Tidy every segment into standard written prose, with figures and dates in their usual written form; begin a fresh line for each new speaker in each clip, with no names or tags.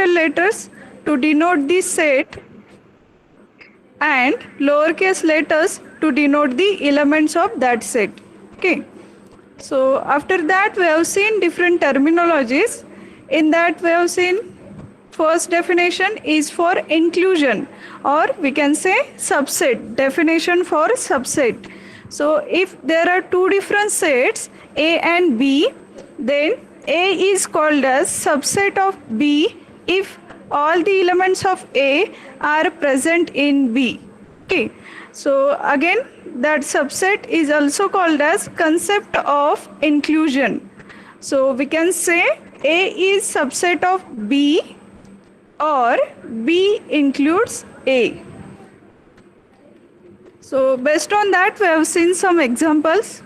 capital letters to denote the set and lowercase letters to denote the elements of that set. Okay. So after that we have seen different terminologies. In that we have seen first definition is for inclusion, or we can say subset, definition for subset. So if there are two different sets A and B, then A is called as subset of B if all the elements of A are present in B. Okay. So again, that subset is also called as concept of inclusion. So we can say A is subset of B or B includes A. So based on that we have seen some examples.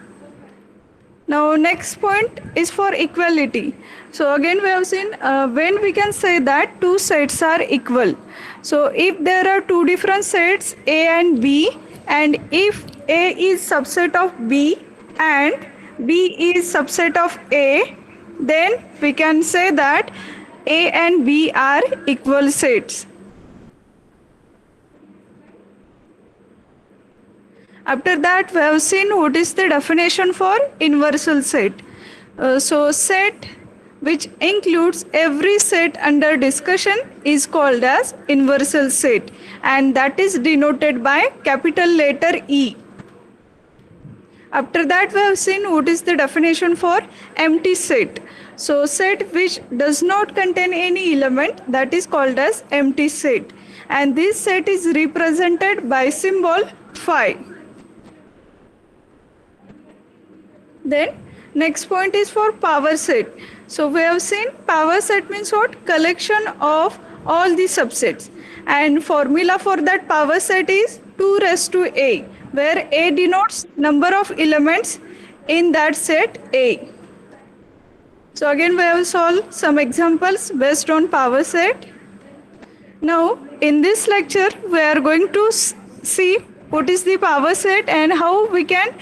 Now next point is for equality. So again we have seen when we can say that two sets are equal. So if there are two different sets A and B, and if A is subset of B and B is subset of A, then we can say that A and B are equal sets. After that, we have seen what is the definition for inversal set. So set which includes every set under discussion is called as inversal set, and that is denoted by capital letter E. After that, we have seen what is the definition for empty set. So set which does not contain any element, that is called as empty set, and this set is represented by symbol phi. Then next point is for power set. So we have seen power set means what? Collection of all the subsets, and formula for that power set is 2 raised to A, where A denotes number of elements in that set A. So again we have solved some examples based on power set. Now in this lecture we are going to see what is the power set and how we can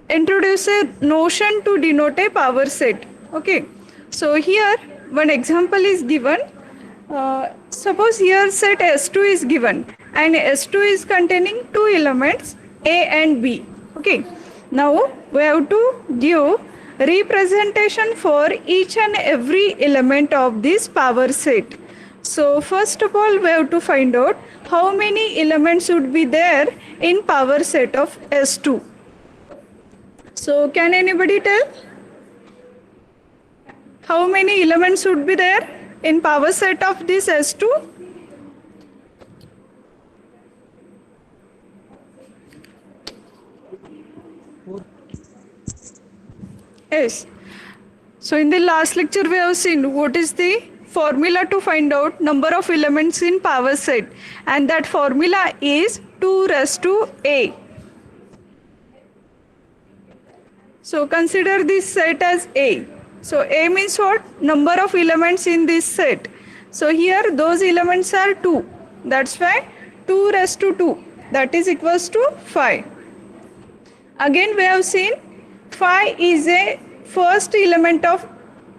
introduce a notion to denote a power set. Okay, so here one example is given. Suppose here set S2 is given, and S2 is containing two elements A and B. Okay, now we have to give representation for each and every element of this power set. So first of all we have to find out how many elements would be there in power set of S2. So can anybody tell how many elements would be there in power set of this S2? Yes. So in the last lecture we have seen what is the formula to find out number of elements in power set, and that formula is 2 raised to A. So consider this set as A. So A means what? Number of elements in this set. So here those elements are 2. That's why 2 raised to 2. That is equals to 5. Again we have seen phi is a first element of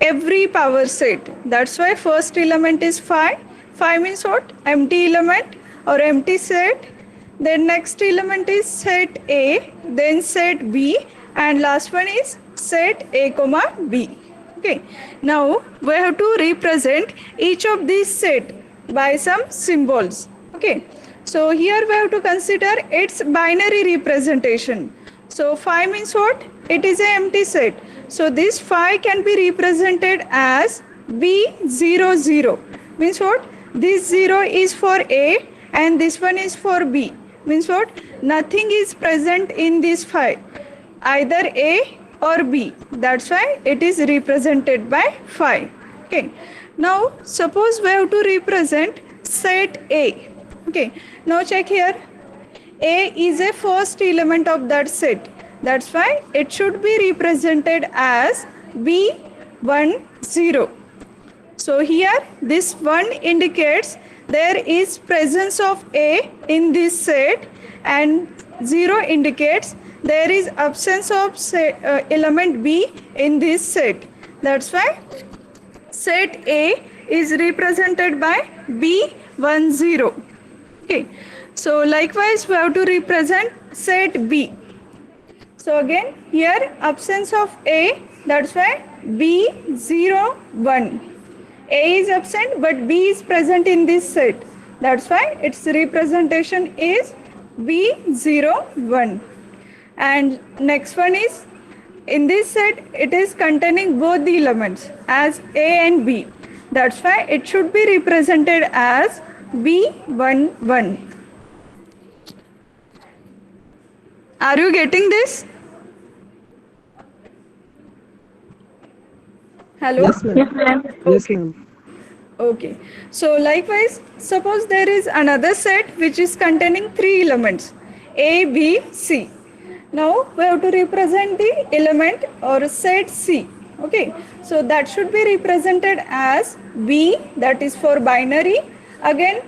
every power set. That's why first element is phi. Phi means what? Empty element or empty set. Then next element is set A, then set B, and last one is set A comma B. Okay. Now we have to represent each of these set by some symbols. Okay. So here we have to consider its binary representation. So phi means what? It is an empty set. So this phi can be represented as B00. 0. Means what? This 0 is for A and this one is for B. Means what? Nothing is present in this phi, either A or B. That's why it is represented by phi. Okay. Now suppose we have to represent set A. Okay. Now check here. A is a first element of that set. That's why it should be represented as B10. So here this 1 indicates there is presence of A in this set, and 0 indicates there is absence of element B in this set. That's why set A is represented by B10. Okay, so likewise we have to represent set B. So again here absence of A, that's why B01. A is absent but B is present in this set. That's why its representation is B01. And next one is, in this set it is containing both the elements as A and B. That's why it should be represented as B11. Are you getting this? Hello?
Yes, ma'am.
Yes, ma'am.
Yes, ma'am.
Okay. So likewise, suppose there is another set which is containing 3 elements A, B, C. Now we have to represent the element or set C. Okay. So that should be represented as B, that is for binary. Again,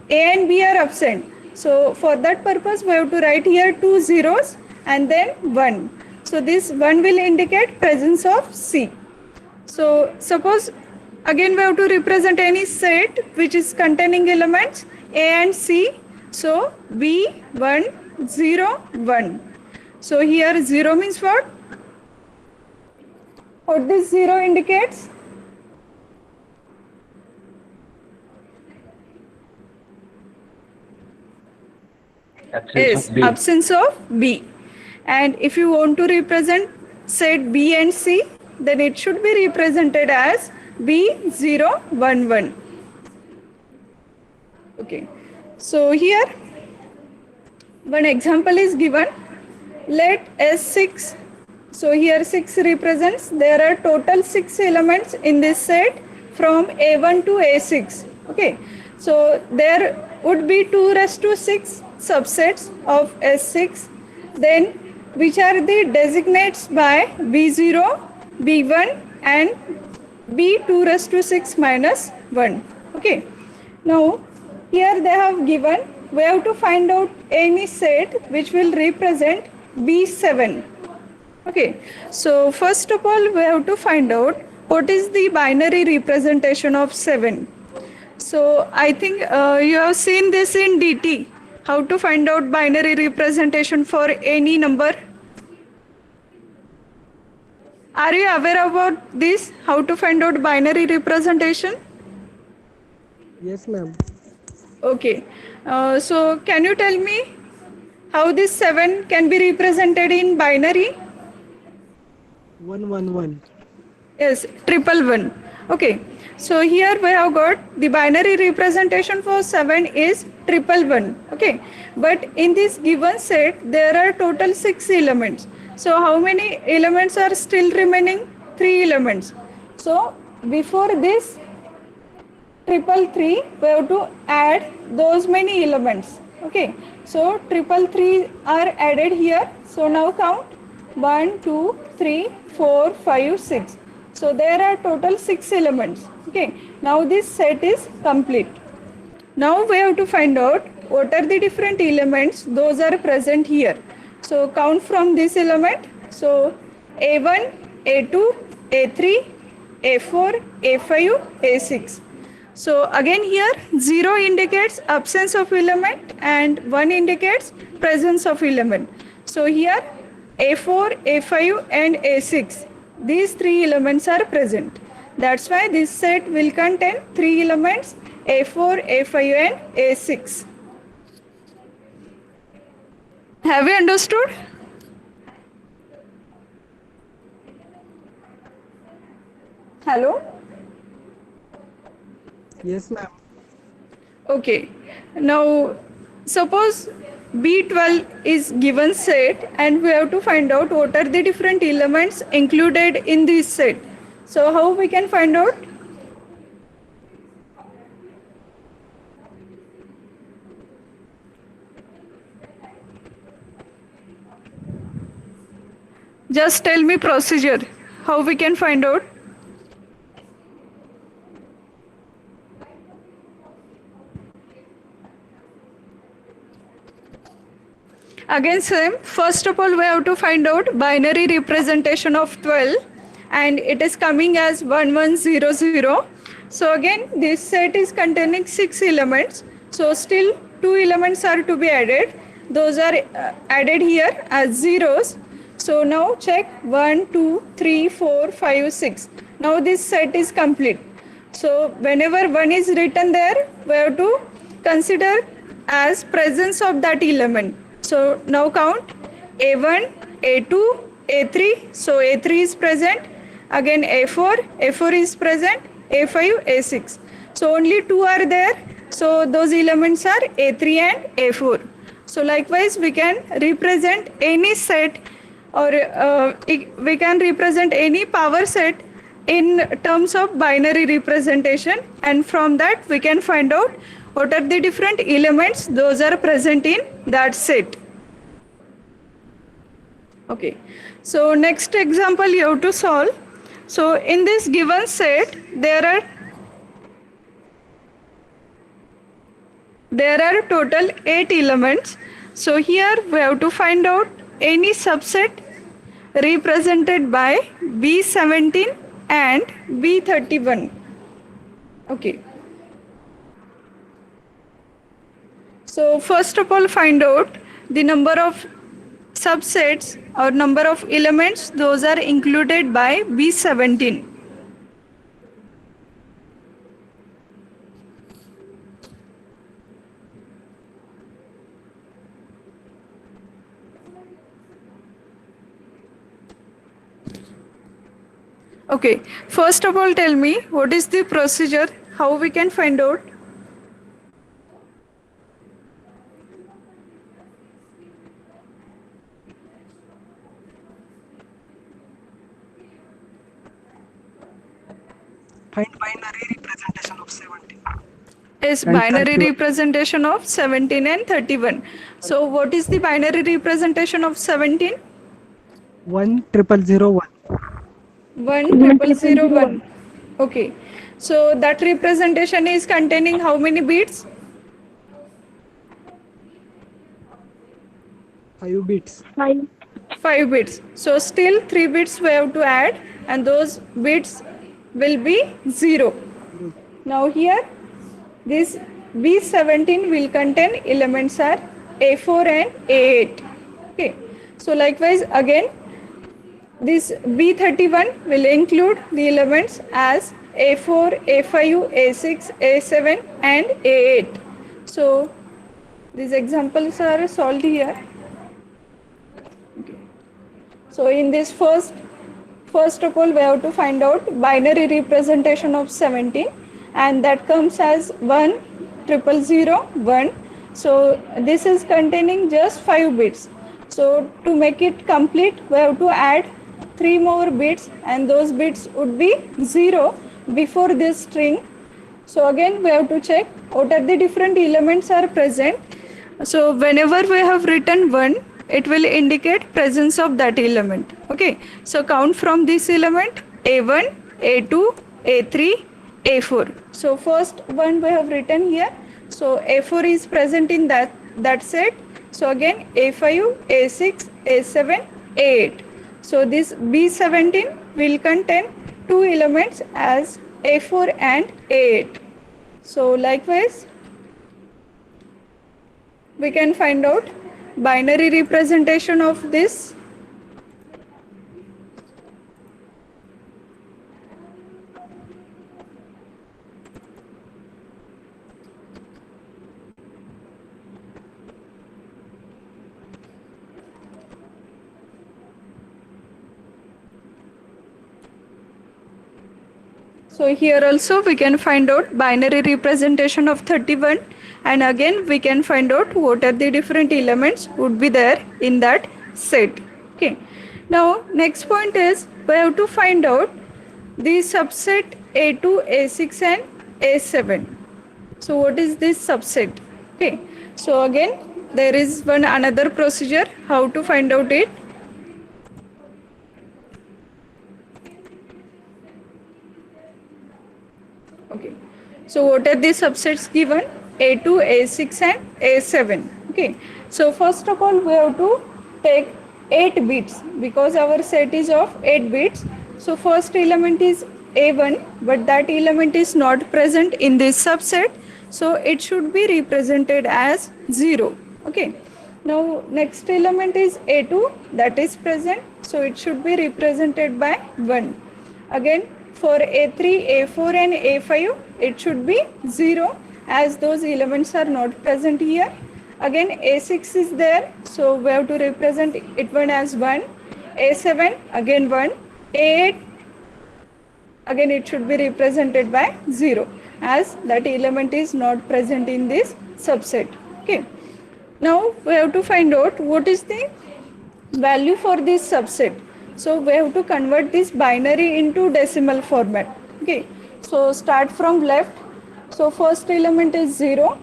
A and B are absent. So for that purpose we have to write here 2 zeros and then 1. So this 1 will indicate presence of C. So suppose again we have to represent any set which is containing elements A and C. So B1, 0, 1. So here 0 means what? What this 0 indicates? Is absence of B. And if you want to represent set B and C, then it should be represented as B011. Okay. So here one example is given. Let S6. So here 6 represents, there are total 6 elements in this set from A1 to A6. Okay. So there would be 2 raised to 6 subsets of S6. Then which are the designates by B0, B1 and B2 raised to 6 minus 1. Okay. Now here they have given, we have to find out any set which will represent B7. Okay. So first of all we have to find out what is the binary representation of 7. So I think you have seen this in DT, how to find out binary representation for any number. Are you aware about this, how to find out binary representation?
Yes, ma'am.
Okay. So can you tell me how this 7 can be represented in binary?
111.
Yes, 111. Okay. So here we have got the binary representation for 7 is 111. Okay. But in this given set, there are total 6 elements. So how many elements are still remaining? 3 elements. So before this 333, we have to add those many elements. Okay. So 333 are added here. So now count 1, 2, 3, 4, 5, 6. So there are total 6 elements. Okay. Now this set is complete. Now we have to find out what are the different elements, those are present here. So count from this element. So A1, A2, A3, A4, A5, A6. So again here 0 indicates absence of element and 1 indicates presence of element. So here A4, A5 and A6. These 3 elements are present. That's why this set will contain 3 elements A4, A5 and A6. Have you understood? Hello?
Yes, ma'am.
Okay. Now suppose B12 is given set and we have to find out what are the different elements included in this set. So how we can find out? Just tell me procedure, how we can find out? Again same, first of all we have to find out binary representation of 12 and it is coming as 1100. So again, this set is containing 6 elements. So still 2 elements are to be added. Those are added here as zeros. So now check 1, 2, 3, 4, 5, 6. Now this set is complete. So whenever 1 is written there, we have to consider as presence of that element. So now count A1, A2, A3. So A3 is present. Again A4 is present. A5, A6. So only 2 are there. So those elements are A3 and A4. So likewise we can represent any set, or we can represent any power set in terms of binary representation, and from that we can find out what are the different elements those are present in that set. Okay, so next example you have to solve. So in this given set there are total 8 elements. So here we have to find out any subset represented by B17 and B31. Okay. So first of all, find out the number of subsets or number of elements those are included by B17. Okay, first of all tell me what is the procedure, how we can find out?
Find binary representation of 17.
Is
And
binary
31.
representation of 17 and 31. So what is the binary representation of 17?
10001.
10001. Okay. So that representation is containing how many bits?
5 bits.
5 bits. So still 3 bits we have to add, and those bits will be 0. Now here this B17 will contain elements are A4 and A8. Okay. So likewise again this B31 will include the elements as A4, A5, A6, A7 and A8. So these examples are solved here. Okay. So in this first of all we have to find out binary representation of 17, and that comes as 10001. So this is containing just 5 bits. So to make it complete we have to add 3 more bits, and those bits would be 0 before this string. So again we have to check what are the different elements are present. So whenever we have written 1, it will indicate presence of that element. Okay, so count from this element A1, A2, A3, A4. So first one we have written here. So A4 is present in that set. So again A5, A6, A7, A8. So this B17 will contain 2 elements as A4 and A8. So likewise we can find out binary representation of this. So here also we can find out binary representation of 31, and again we can find out what are the different elements would be there in that set. Okay. Now next point is we have to find out the subset A2, A6 and A7. So what is this subset? Okay. So again there is another procedure how to find out it. Okay. So what are the subsets given? A2, A6 and A7. Okay. So first of all we have to take 8 bits because our set is of 8 bits. So first element is A1, but that element is not present in this subset, so it should be represented as 0. Okay. Now next element is A2, that is present, so it should be represented by 1. Again, for A3, A4 and A5, it should be 0 as those elements are not present here. Again, A6 is there, so we have to represent it one as 1. A7, again 1. A8, again it should be represented by 0 as that element is not present in this subset. Okay. Now we have to find out what is the value for this subset. So we have to convert this binary into decimal format. Okay. So start from left. So first element is 0.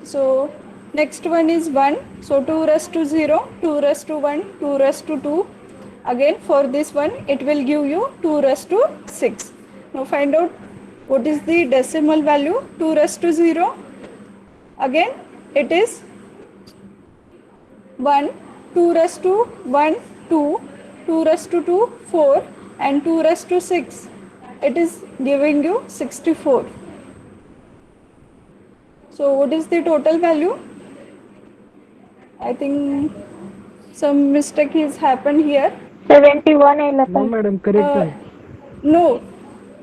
So next one is 1. So 2 raised to 0, 2 raised to 1, 2 raised to 2. Again for this one it will give you 2 raised to 6. Now find out what is the decimal value. 2 raised to 0. Again it is 1, 2 raised to 1, 2, 2 raised to 2, 4 and 2 raised to 6. It is giving you 64. So what is the total value? I think some mistake has happened here.
71
No,
element.
madam, correct. आहे.
No,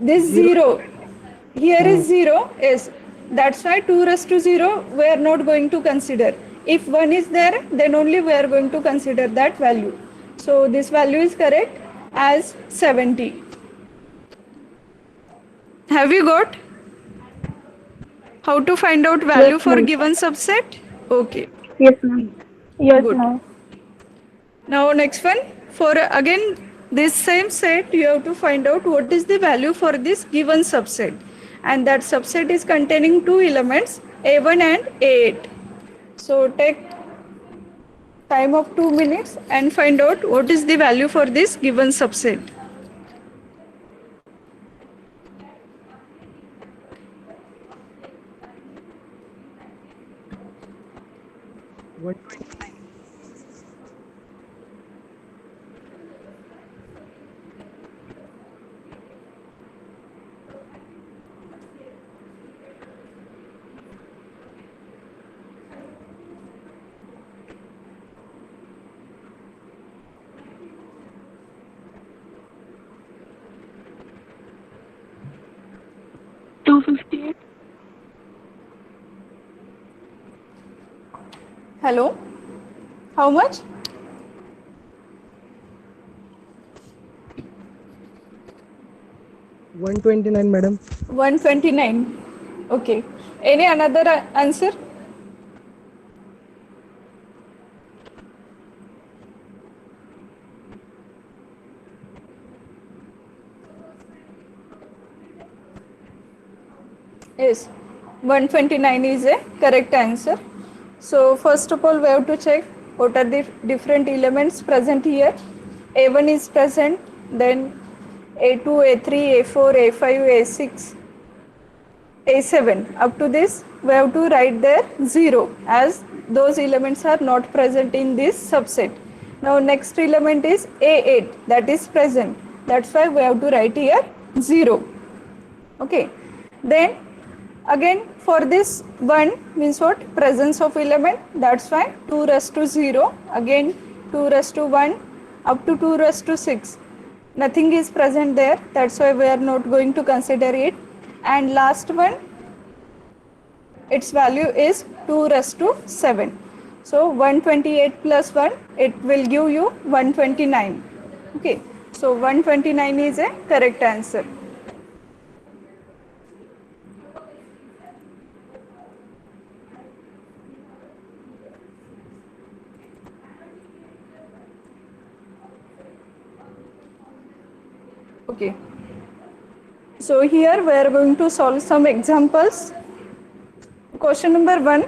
this 0. Here is 0. Yes, that's why 2 raised to 0 we are not going to consider. If 1 is there, then only we are going to consider that value. So this value is correct as 70. Have you got how to find out value
Yes,
for
ma'am.
given subset? Okay.
Yes, ma'am. Yes,
Good.
ma'am.
Now next one, for again this same set you have to find out what is the value for this given subset, and that subset is containing two elements A1 and A8. So take time of 2 minutes and find out what is the value for this given subset.
One 29.
Hello, how much?
129, madam.
129. Okay. Any another answer? Yes, 129 is a correct answer. So first of all we have to check what are the different elements present here. A1 is present, then A2, A3, A4, A5, A6, A7. Up to this we have to write there 0 as those elements are not present in this subset. Now next element is A8, that is present. That's why we have to write here 0. Okay. Then again for this 1 means what? Presence of element. That's why 2 raised to 0. Again 2 raised to 1 up to 2 raised to 6. Nothing is present there. That's why we are not going to consider it. And last one, its value is 2 raised to 7. So 128 plus 1, it will give you 129. Okay. So 129 is a correct answer. Okay. So here we are going to solve some examples. Question number 1.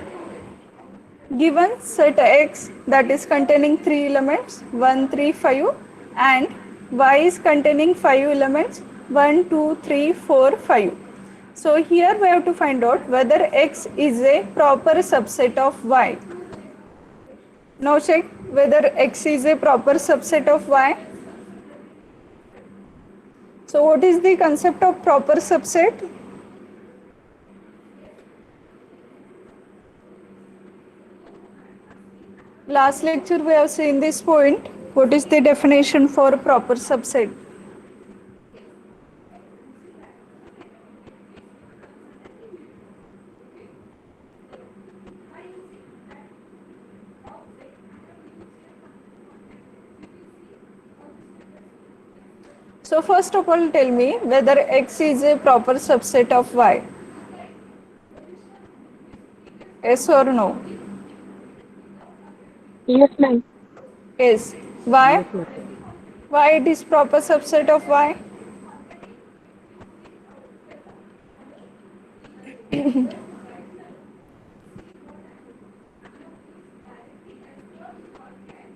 Given set X that is containing 3 elements 1, 3, 5 and Y is containing 5 elements 1, 2, 3, 4, 5. So here we have to find out whether X is a proper subset of Y. Now check whether X is a proper subset of Y. So what is the concept of proper subset? Last lecture we have seen this point. What is the definition for proper subset? So first of all, tell me whether X is a proper subset of Y. Yes or no?
Yes, ma'am.
Yes. Why?
Yes, ma'am.
Why it is proper subset of Y?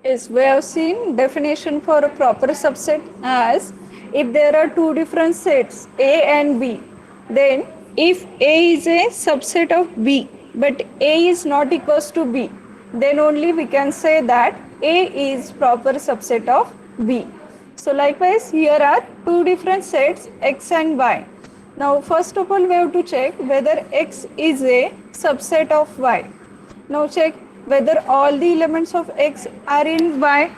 Yes, we have seen definition for a proper subset as if there are two different sets A and B, then if A is a subset of B but A is not equals to B, then only we can say that A is proper subset of B. So likewise here are two different sets X and Y. Now first of all we have to check whether X is a subset of Y. Now check whether all the elements of X are in Y.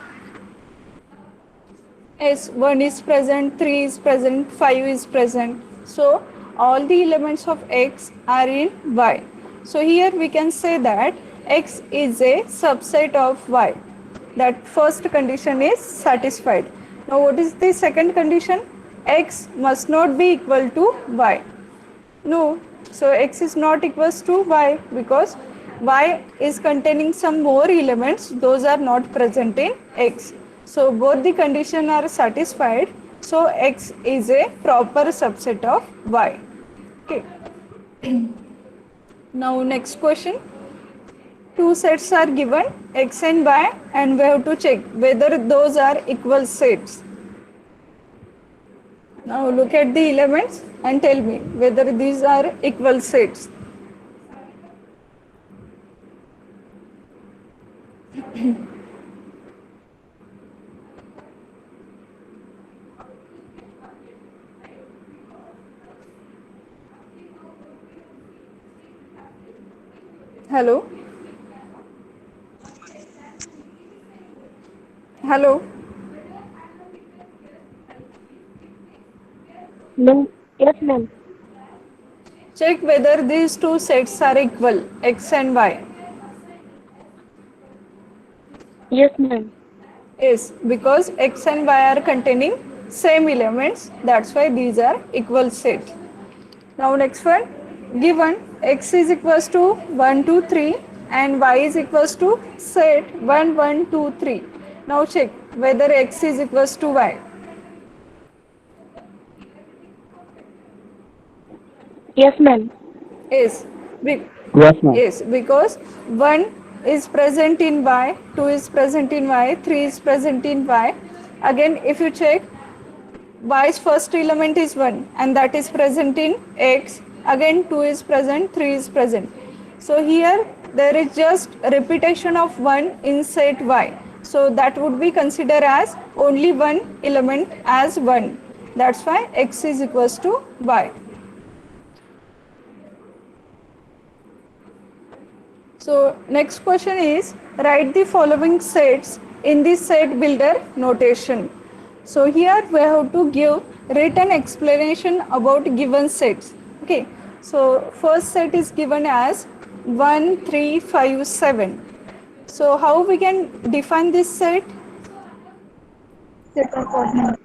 Yes, 1 is present, 3 is present, 5 is present. So all the elements of X are in Y. So here we can say that X is a subset of Y. That first condition is satisfied. Now what is the second condition? X must not be equal to Y. No, so X is not equals to Y because Y is containing some more elements, those are not present in X. So both the condition are satisfied, so X is a proper subset of Y. Okay. Now next question. Two sets are given, X and Y, and we have to check whether those are equal sets. Now look at the elements and tell me whether these are equal sets. Hello? Hello?
Ma'am. Yes, ma'am.
Check whether these two sets are equal, X and Y.
Yes, ma'am.
Yes, because X and Y are containing same elements, that's why these are equal set. Now next one, given X is equals to 1, 2, 3 and Y is equals to set 1, 1, 2, 3. Now check whether X is equals to Y.
Yes, ma'am.
Yes,
Yes, ma'am.
yes, because 1 is present in Y, 2 is present in Y, 3 is present in Y. Again, if you check, Y's first element is 1 and that is present in X. Again 2 is present, 3 is present. So here there is just repetition of 1 in set Y. So that would be considered as only one element as 1. That's why X is equals to Y. So next question is write the following sets in the set builder notation. So here we have to give written explanation about given sets. Okay. So first set is given as 1, 3, 5, 7. So how we can define this set?
Set of odd numbers.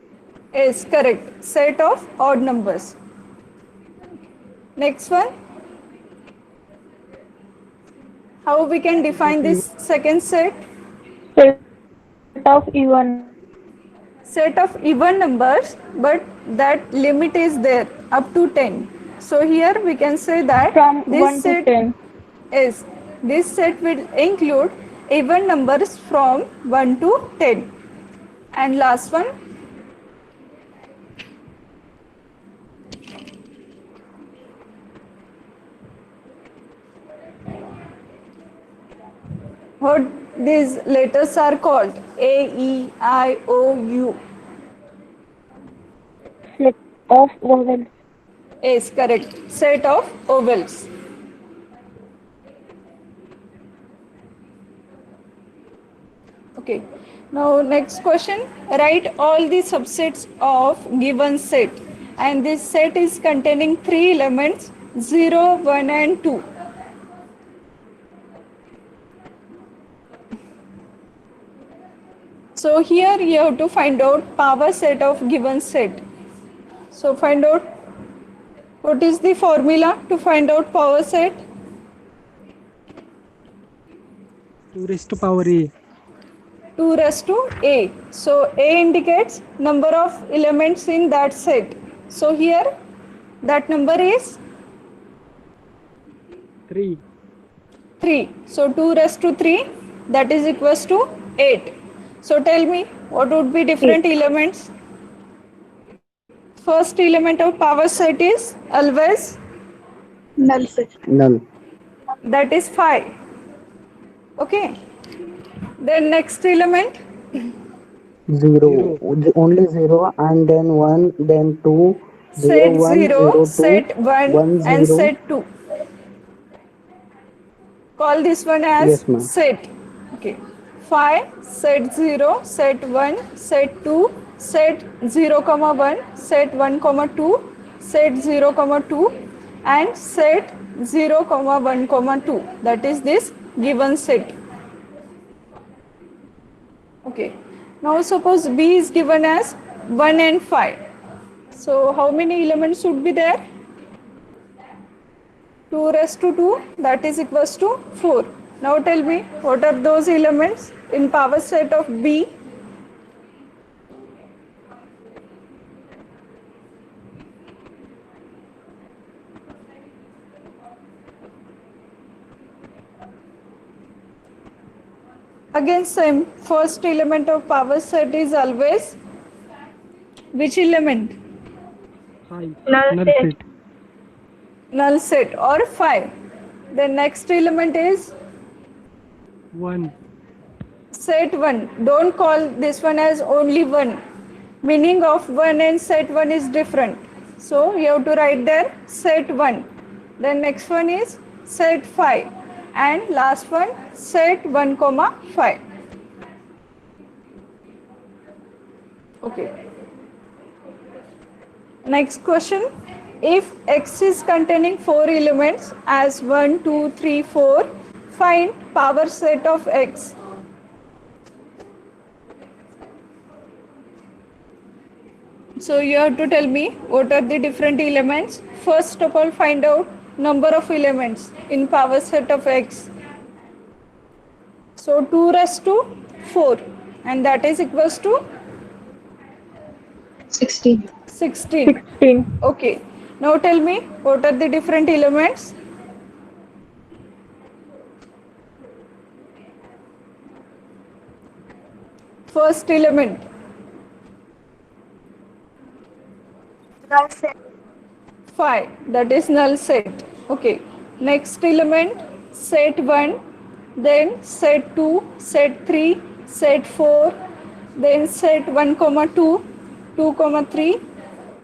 Is correct. Set of odd numbers. Next one. How we can define this second set?
Set of even.
Set of even numbers, but that limit is there up to 10. So here we can say that
From
this
1 to
set
10.
is this set will include even numbers from 1 to 10. And last one, what these letters are called? A, E, I, O, U.
Set of vowels.
Yes, correct. Set of ovals. Okay. Now next question. Write all the subsets of given set. And this set is containing three elements 0, 1 and 2. So here you have to find out power set of given set. So find out what is the formula to find out power set.
2 raised to power A.
2 raised to A. So A indicates number of elements in that set. So here that number is
3.
3. So 2 raised to 3, that is equals to 8. So tell me what would be different elements. First element of power set is always
Null set.
Null.
that is 5. Okay. Then next element
Zero. Only zero and then one, then two.
set
1,
0,
2,
set 1
1,
and
0.
set 2. Call this one as
Yes, ma'am.
set. Okay. 5, set 0, set 1, set 2, set 0, comma 1, set 1, comma 2, set 0, comma 2 and set 0, comma 1, comma 2. That is this given set. Okay. Now suppose B is given as 1 and 5. So how many elements should be there? 2 raised to 2, that is equals to 4. Now tell me what are those elements in power set of B? Again same, first element of power set is always which element?
5.
Null
Null
set.
set.
Null set or 5. The next element is
1.
set 1. Don't call this one as only 1. Meaning of 1 and set 1 is different. So you have to write there set 1. Then next one is set 5. And last one set 1, comma 5. Okay. Next question. If X is containing 4 elements as 1, 2, 3, 4, find power set of X. So you have to tell me what are the different elements. First of all, find out number of elements in power set of X. So 2 raised to 4 and that is equals to
16.
16.
16.
Okay. Now tell me what are the different elements. First element
Null set.
5, that is null set. Okay. Next element set 1, then set 2, set 3, set 4, then set 1, comma 2, 2, comma 3,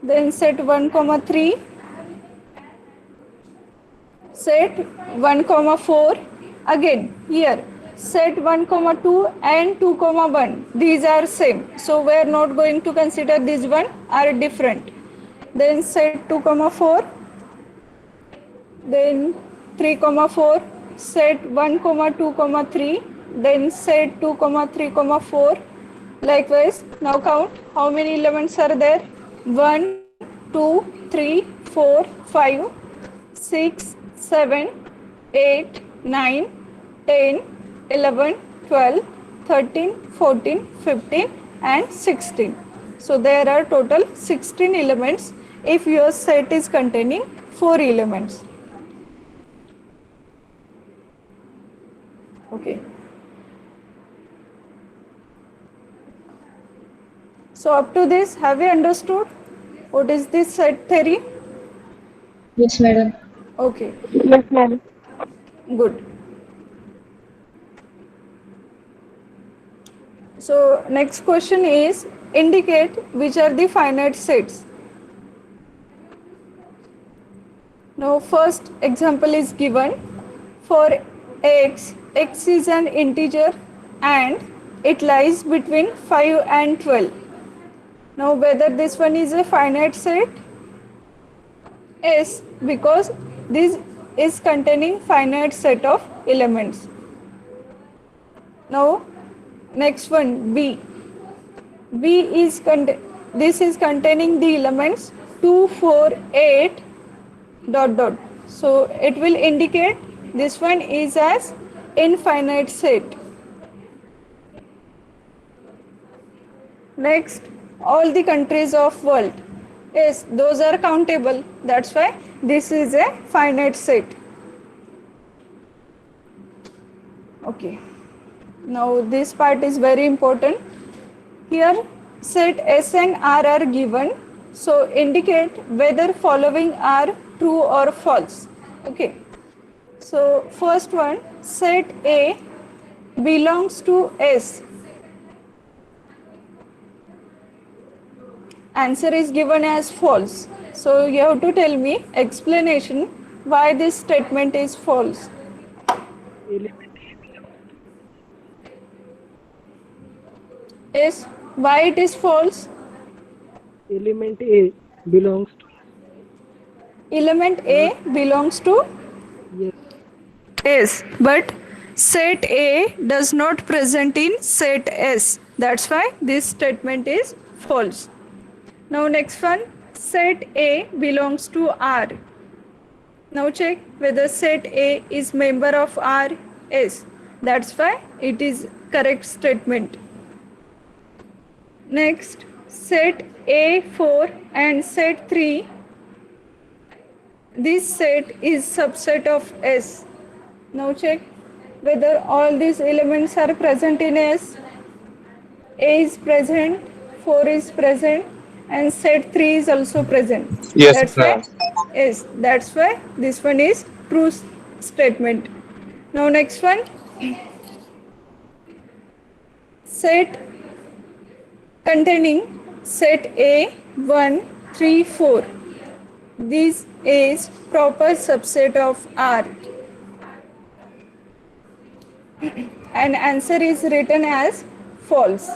then set 1, comma 3, set 1, comma 4. Again here set 1, comma 2 and 2, comma 1. These are same. So we are not going to consider these one are different. Then set 2, comma 4, then 3, comma 4, set 1, comma 2, comma 3, then set 2, comma 3, comma 4. Likewise, now count how many elements are there. 1, 2, 3, 4, 5, 6, 7, 8, 9, 10, 11, 12, 13, 14, 15 and 16. So there are total 16 elements if your set is containing 4 elements. Okay. So up to this, have you understood what is this set theory?
Yes, madam.
Okay,
Yes, madam.
good. So next question is indicate which are the finite sets. Now first example is given for x is an integer and it lies between 5 and 12. Now whether this one is a finite set? Yes, because this is containing finite set of elements. Now next one B. B is this is containing the elements 2, 4, 8 dot dot. So it will indicate this one is as infinite set. Next, all the countries of world. Yes, those are countable. That's why this is a finite set. Okay. Now this part is very important. Here set S and R are given. So indicate whether following are true or false. Okay. So first one, set A belongs to S. Answer is given as false. So you have to tell me explanation why this statement is false. Yes, why it is false?
Element A belongs to
Element A belongs to
yes.
S, but set A does not present in set S. That's why this statement is false. Now next one, set A belongs to R. Now check whether set A is member of R. S. That's why it is correct statement. Next, set A4 and set 3. This set is subset of S. Now check whether all these elements are present in S. A is present, 4 is present, and set 3 is also present.
Yes,
That's
ma'am.
why, yes, that's why this one is true statement. Now next one, set containing set A 1, 3, 4. This is proper subset of R. And answer is written as false.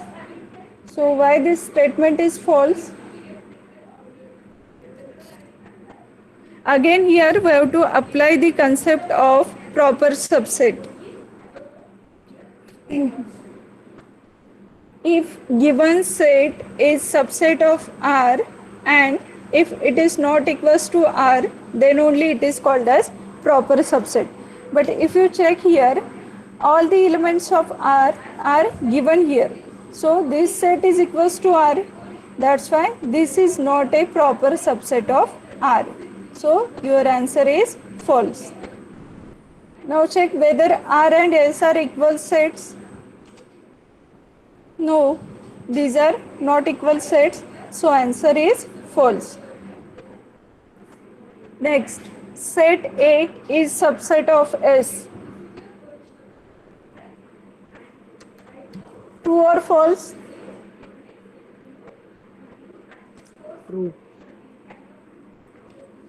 So why this statement is false? Again here we have to apply the concept of proper subset. If given set is subset of R and if it is not equals to R, then only it is called as proper subset. But if you check here, all the elements of R are given here. So this set is equals to R. That's why this is not a proper subset of R. So your answer is false. Now check whether R and S are equal sets. No, these are not equal sets. So answer is false. Next, set A is subset of S. True or false?
True.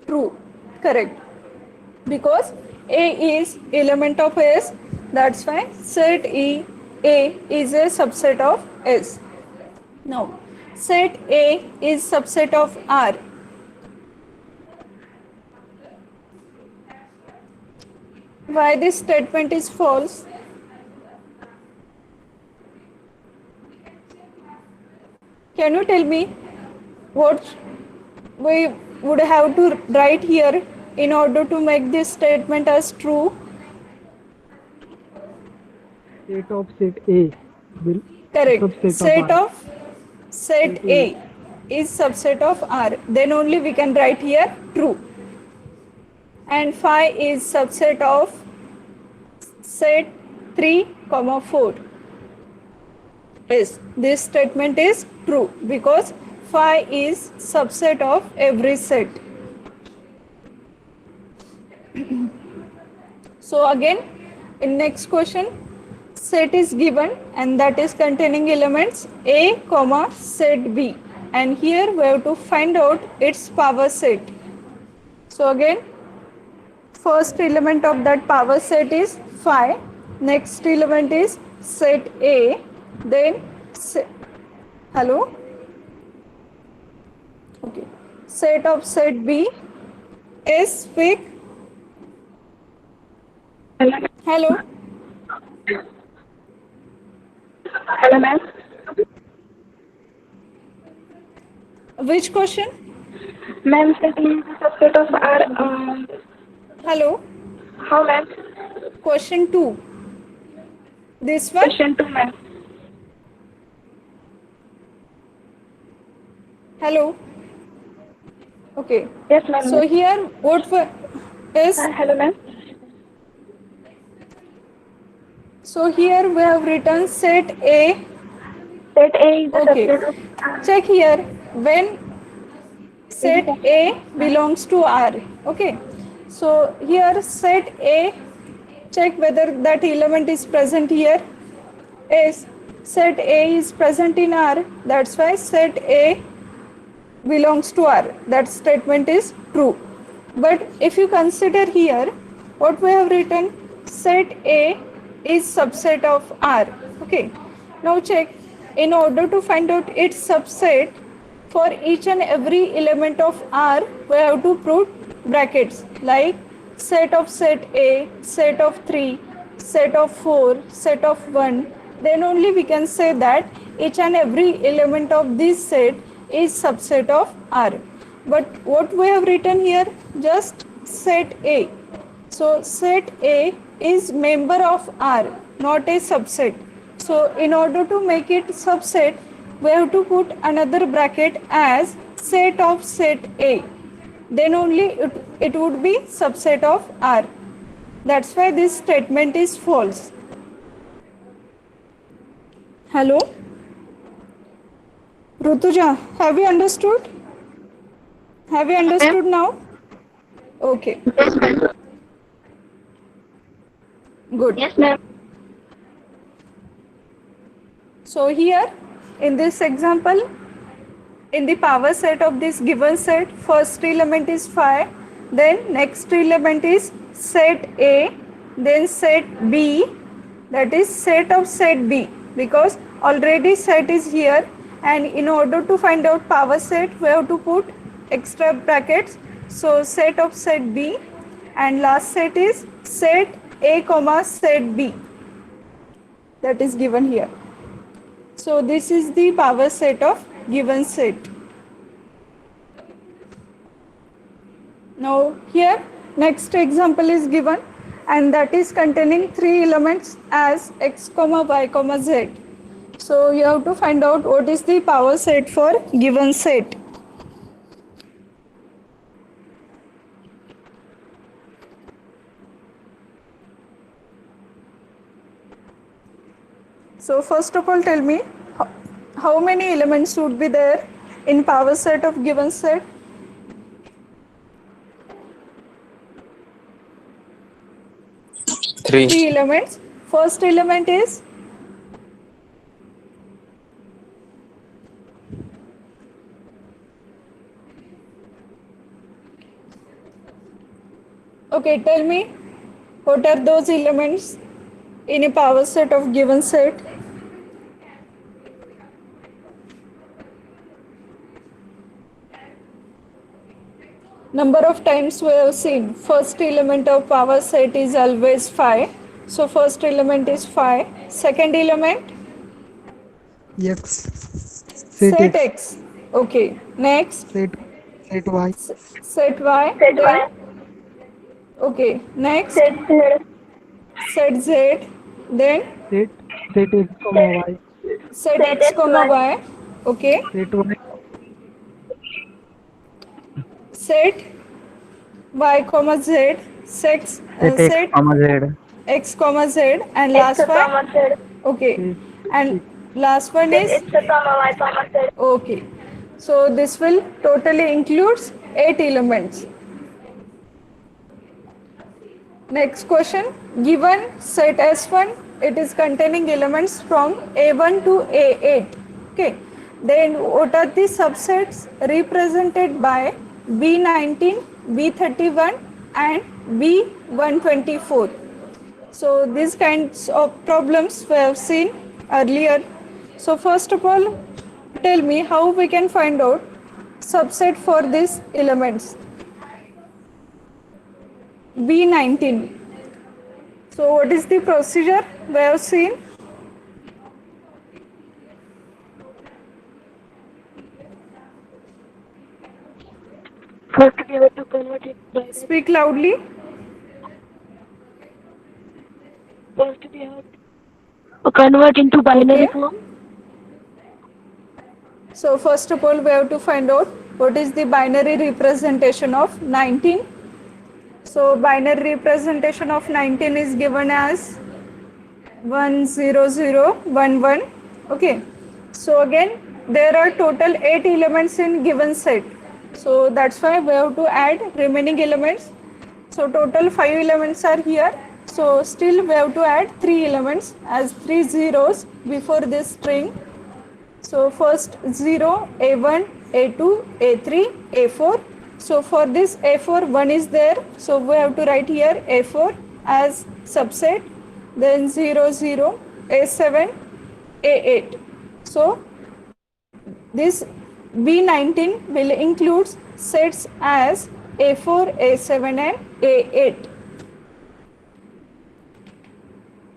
True. Correct. Because A is element of S. That's why set A is a subset of S. Now, set A is subset of R. Why this statement is false? Can you tell me what we would have to write here in order to make this statement as true?
Set of set A will
Correct.
subset
Set
R.
of set A is subset of R. Then only we can write here true. And phi is subset of set 3, 4. Yes, this statement is true because phi is subset of every set. So again, in next question, set is given and that is containing elements A, set B. And here we have to find out its power set. So again, first element of that power set is 5. Next element is set A. Then hello. Okay. Set of set B is with hello.
Hello, ma'am.
Which question?
Ma'am, set is the subset of R.
Hello.
How, ma'am?
Question 2. This one.
Question 2, ma'am.
Hello. Okay.
Yes, ma'am.
So here what is
Hello, ma'am.
so here we have written set A.
Set A is the
Okay.
subset of R.
Check here when set A belongs to R. Okay. So here set A, check whether that element is present here. Yes, set A is present in R. That's why set A belongs to R. That statement is true. But if you consider here what we have written, set A is subset of R. Okay. Now check, in order to find out its subset, for each and every element of R we have to put brackets like set of set A, set of 3, set of 4, set of 1. Then only we can say that each and every element of this set is subset of R. But what we have written here, just set A. So set A is member of R, not a subset. So in order to make it subset, we have to put another bracket as set of set A. Then only it would be subset of R. That's why this statement is false. Hello? Rutuja, have you understood? Have you understood now? Okay,
Yes, ma'am.
good.
Yes, ma'am.
So here in this example, in the power set of this given set, first element is 5, then next element is set A, then set B, that is set of set B, because already set is here, and in order to find out power set we have to put extra brackets. So set of set B, and last set is set A comma set B, that is given here. So this is the power set of given set. Now here next example is given, and that is containing 3 elements as x comma y comma z. So you have to find out what is the power set for given set. So first of all, tell me how many elements would be there in power set of given set?
3.
3 elements. First element is okay, tell me what are those elements in a power set of given set? Number of times we have seen first element of power set is always 5. So first element is 5. Second element
X. Set
set
X.
X. Okay. Next
Set Y.
set Y.
Set
Then-
Y.
Okay. Next
Set Z.
set Z. Then
Set X comma Y.
set
Set
X
X,
comma
Y.
Y. Okay.
Set Y.
Set Y comma Z. Set
Set X comma Z.
X comma Z, and
X
last one.
comma Z.
Okay. And last one
Set
is
X comma Y comma Z.
okay. So this will totally includes 8 elements. Next question, given set S1, it is containing elements from A1 to A8. Okay. Then what are the subsets represented by B19, B31, and B124. So these kinds of problems we have seen earlier. So first of all, tell me how we can find out subset for these elements. B19. So what is the procedure we have seen?
First, we have to convert it by
Speak loudly.
first we have to convert into binary
Okay.
form.
So first of all, we have to find out what is the binary representation of 19. So binary representation of 19 is given as 10011. Okay. So again, there are total 8 elements in given set. So that's why we have to add remaining elements. So total 5 elements are here. So still we have to add 3 elements as 3 zeros before this string. So first 0, A1, A2, A3, A4. So for this A4, 1 is there. So we have to write here A4 as subset. Then 0, 0, A7, A8. So this B19 will include sets as A4, A7 and A8.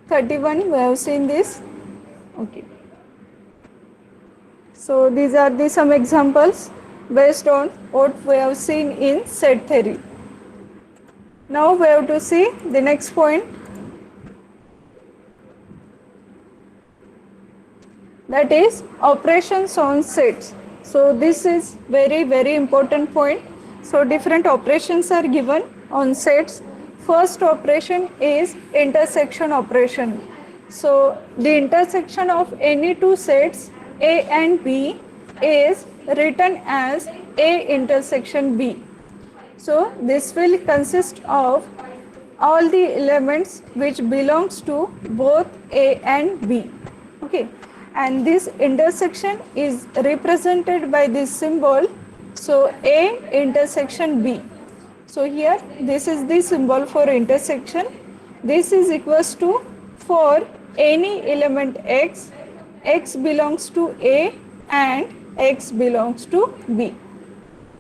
31, we have seen this. Okay. So these are the some examples based on what we have seen in set theory. Now we have to see the next point, that is operations on sets. So this is very important point. So different operations are given on sets. First operation is intersection operation. So the intersection of any two sets A and B is written as A intersection B. So this will consist of all the elements which belongs to both A and B. Okay, and this intersection is represented by this symbol. So A intersection B. So here this is the symbol for intersection. This is equals to for any element X, X belongs to A and X belongs to B.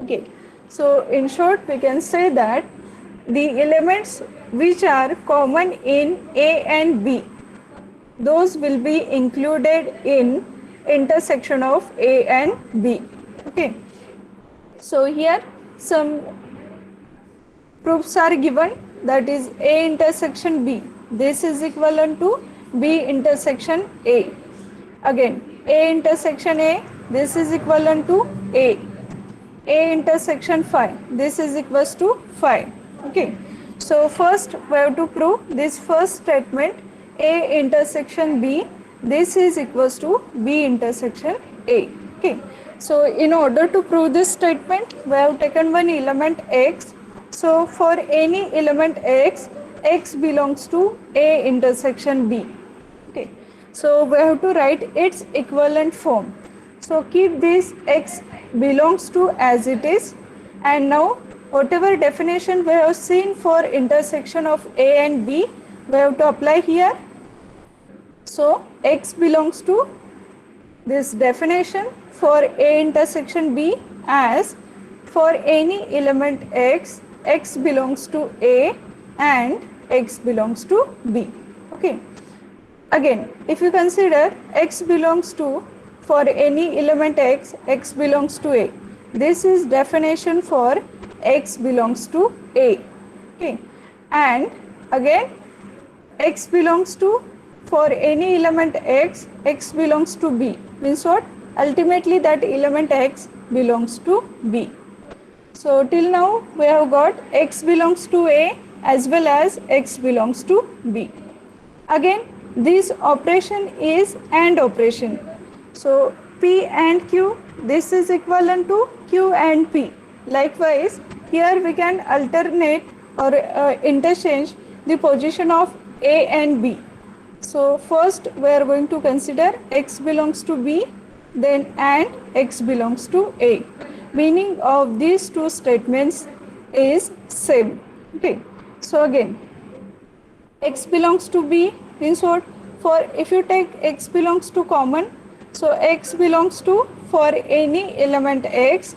Okay. So in short we can say that the elements which are common in A and B, those will be included in intersection of A and B. Okay. So here some proofs are given, that is A intersection B. This is equivalent to B intersection A. Again A intersection A, this is equivalent to A. A intersection phi, this is equals to phi. Okay. So first we have to prove this first statement, A intersection B, this is equals to B intersection A. Okay. So in order to prove this statement, we have taken one element X. So for any element X, X belongs to A intersection B. Okay. So we have to write its equivalent form. So keep this X belongs to as it is, and now whatever definition we have seen for intersection of A and B, we have to apply here. So X belongs to this definition for A intersection B as for any element X, X belongs to A and X belongs to B. Okay. Again, if you consider X belongs to for any element X, X belongs to A. This is definition for X belongs to A. Okay. And again, X belongs to for any element X, X belongs to B. Means what? Ultimately that element X belongs to B. So till now we have got X belongs to A as well as X belongs to B. Again, this operation is AND operation. So P and Q, this is equivalent to Q and P. Likewise, here we can alternate or interchange the position of A and B. So first we are going to consider X belongs to B, then AND X belongs to A. Meaning of these two statements is same. Okay, so again, x belongs to B means what? For if you take x belongs to common, so x belongs to for any element x,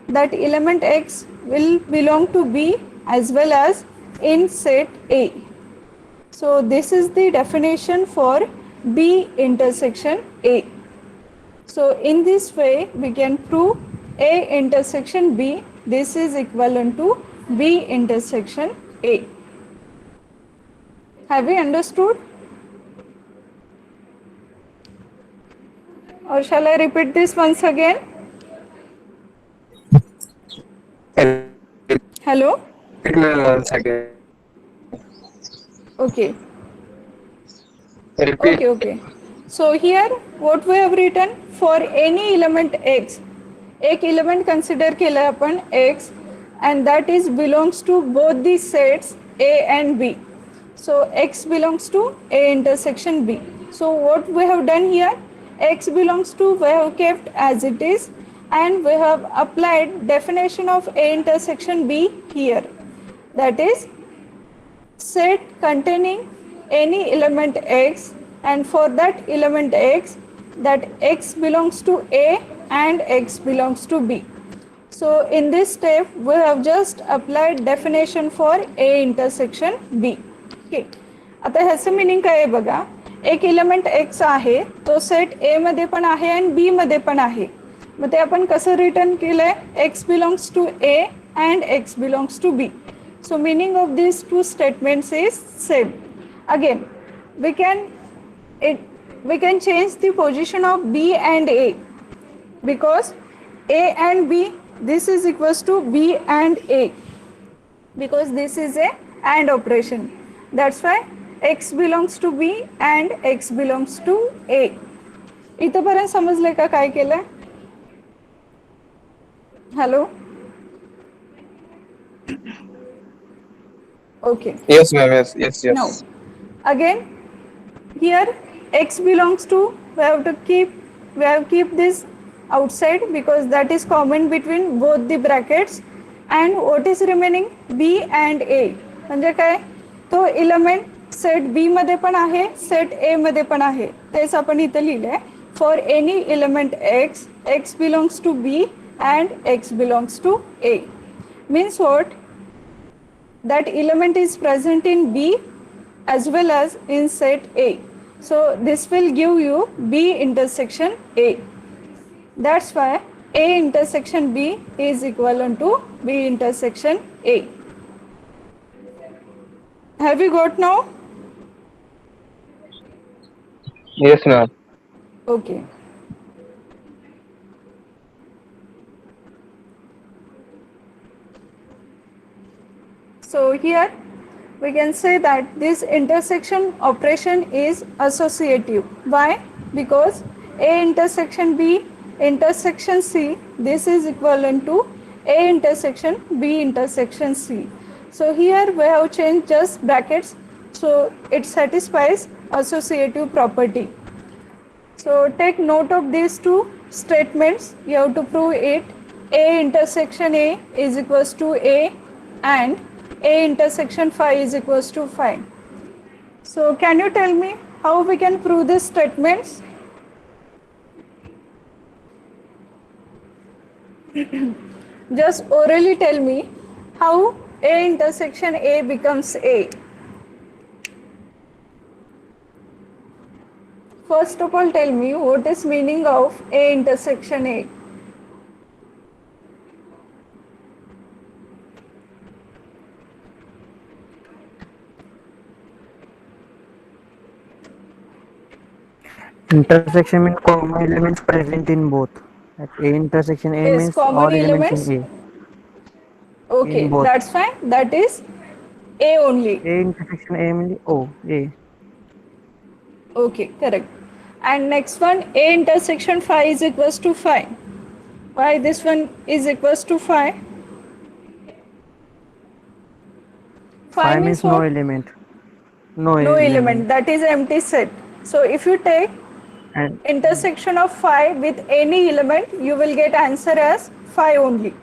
that element x will belong to B as well as in set A. So this is the definition for B intersection A. So in this way we can prove A intersection B, this is equivalent to B intersection A. Have we understood? Or shall I repeat this once again? Hello?
Once again.
Okay.
Repeat.
Okay. So here what we have written, for any element x, एक element consider केला आपण x, and that is belongs to both the sets A and B. So x belongs to A intersection B. So what we have done here, x belongs to we have kept as it is, and we have applied definition of A intersection B here. That is set containing any element x, and for that element x, that x belongs to A and x belongs to B. So in this step we have just applied definition for A intersection B. Okay. आता ह्याचं meaning काय आहे बघा, एक element x आहे तो set A मध्ये पण आहे आणि B मध्ये पण आहे. मग ते आपण कसं रिटर्न केलंय, x belongs to A and x belongs to B. So meaning of these two statements is same. Again, we can change the position of B and A, because A and B, this is equals to B and A, because this is a AND operation. That's why x belongs to B and x belongs to A. इथपर्यंत समजले का काय केलंय? Hello? Okay.
Yes, ma'am. Yes.
Now, again, here x belongs to, we have keep this outside because that is common between both the brackets, and what is remaining, B and A. म्हणजे काय, तो element set B मध्ये पण आहे, set A मध्ये पण आहे. तेच आपण इथे लिहिलंय, for any element x, x belongs to B and x belongs to A. Means what? That element is present in B as well as in set A. So this will give you B intersection A. That's why A intersection B is equivalent to B intersection A. Have you got now?
Yes, ma'am.
Okay. So here we can say that this intersection operation is associative. Why? Because A intersection B intersection C, this is equivalent to A intersection B intersection C. So here we have changed just brackets, so it satisfies associative property. So take note of these two statements. You have to prove it. A intersection A is equals to A and A intersection phi is equals to phi. So can you tell me how we can prove these statements? Just orally tell me how A intersection A becomes A. First of all, tell me what is meaning of A intersection A.
Intersection means common elements present in both. At A intersection A
Yes,
means
common
all elements
elements.
in A.
Okay,
In both.
that's fine. That is A only.
A intersection A means A.
Okay, correct. And next one, A intersection phi is equals to phi. Why this one is equals to phi?
Phi means no
what?
element.
No element. That is empty set. So if you take
And
intersection of phi with any element, you will get answer as phi only.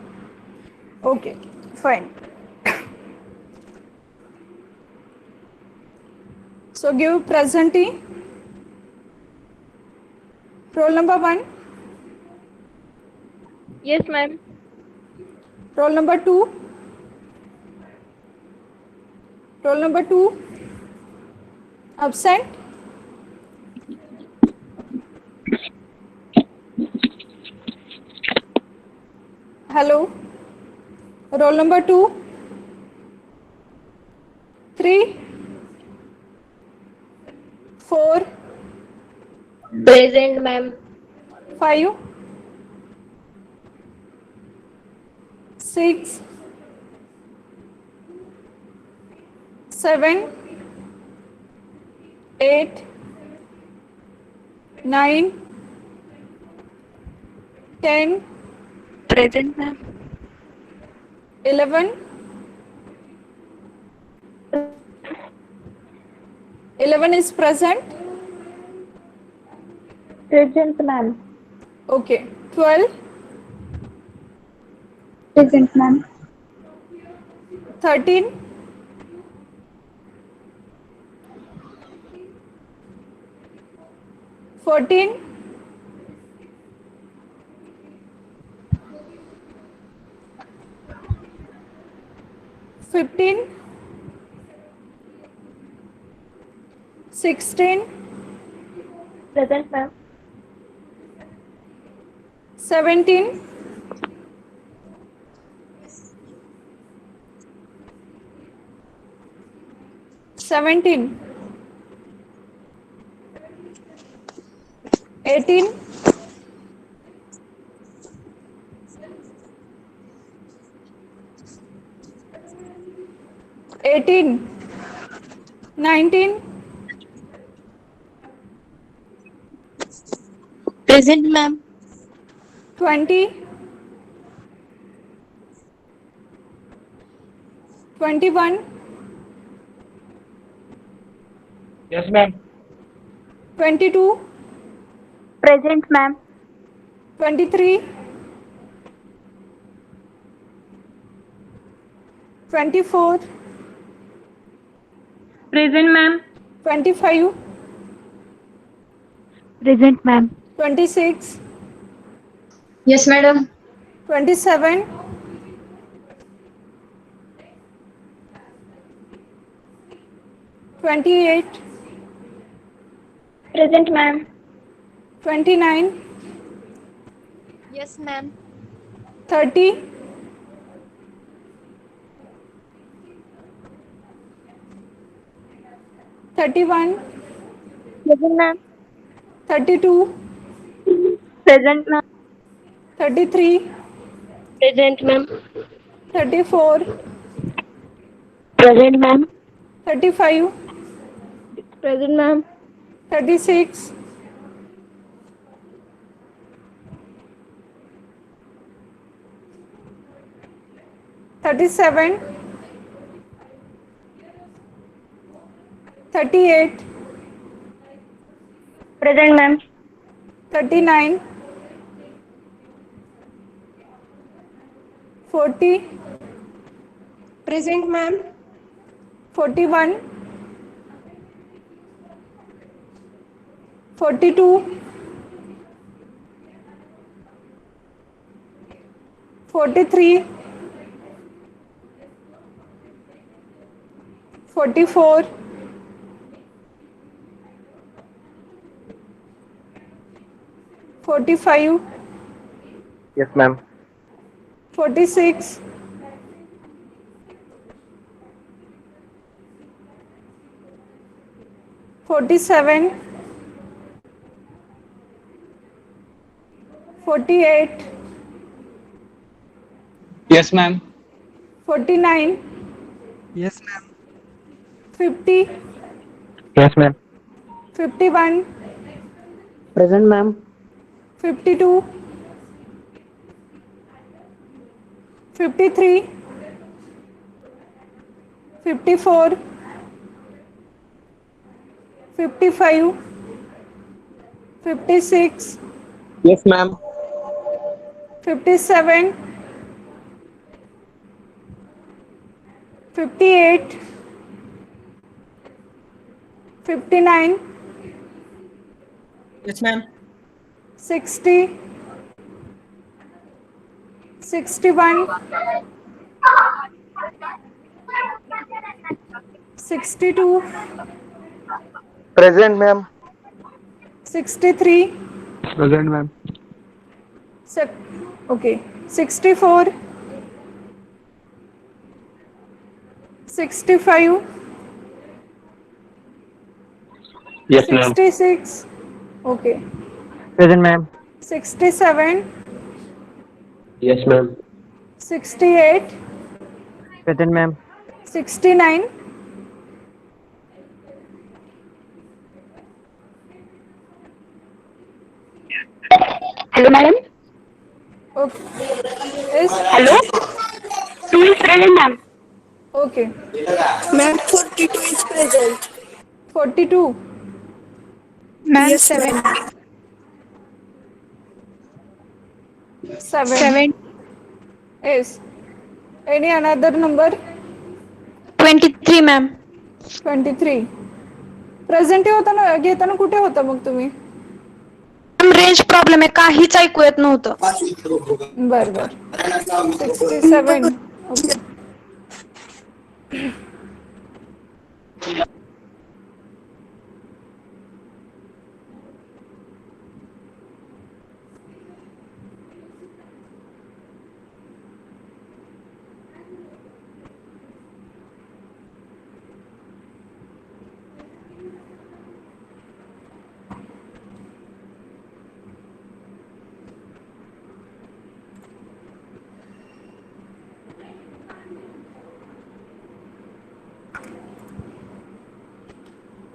Okay, fine. So give present. Roll number 1.
Yes, ma'am.
Roll number 2. Roll number 2. Absent. Hello. Roll number 2. 3. 4.
Present, ma'am.
5. 6. 7. 8. 9. 10.
Present, ma'am.
11. 11 is present.
Present, ma'am.
Okay. 12.
Present, ma'am.
13. 14. 15. 16.
Present, ma'am.
17. 18. 19.
Present, ma'am.
20. 21.
Yes, ma'am.
22.
Present, ma'am.
23. 24.
Present, ma'am.
25.
Present, ma'am.
26.
Yes, madam.
27. 28.
Present, ma'am.
29.
Yes, ma'am.
30. 31.
Present, ma'am.
32.
Present, ma'am.
33.
Present, ma'am.
34.
Present, ma'am.
35.
Present, ma'am.
36. 37. 38.
Present, ma'am.
39. 40.
Present, ma'am.
41. 42. 43. 44. 45.
Yes, ma'am.
46. 47. 48.
Yes, ma'am.
49.
Yes, ma'am.
50.
Yes, ma'am.
51.
Present, ma'am.
52. 53. 54. 55. 56.
Yes, ma'am.
57. 58. 59,
Yes, ma'am.
60, 61, 62,
Present, ma'am.
63,
Present, ma'am.
sec- okay, 64, 65,
Yes, ma'am.
66, okay,
Present, ma'am.
67,
Yes, ma'am.
68,
Present, ma'am.
69,
Hello, madam.
okay, yes,
Hello. 2 is present, ma'am.
okay,
Ma'am, 42 is present.
42,
Ma'am, 7.
7, yes, any another number?
23, ma'am.
23, presenty होता ना घेताना कुठे होता मग तुम्ही?
Range problem आहे, काहीच ऐकू येत नव्हतं.
बर बर, 67, okay.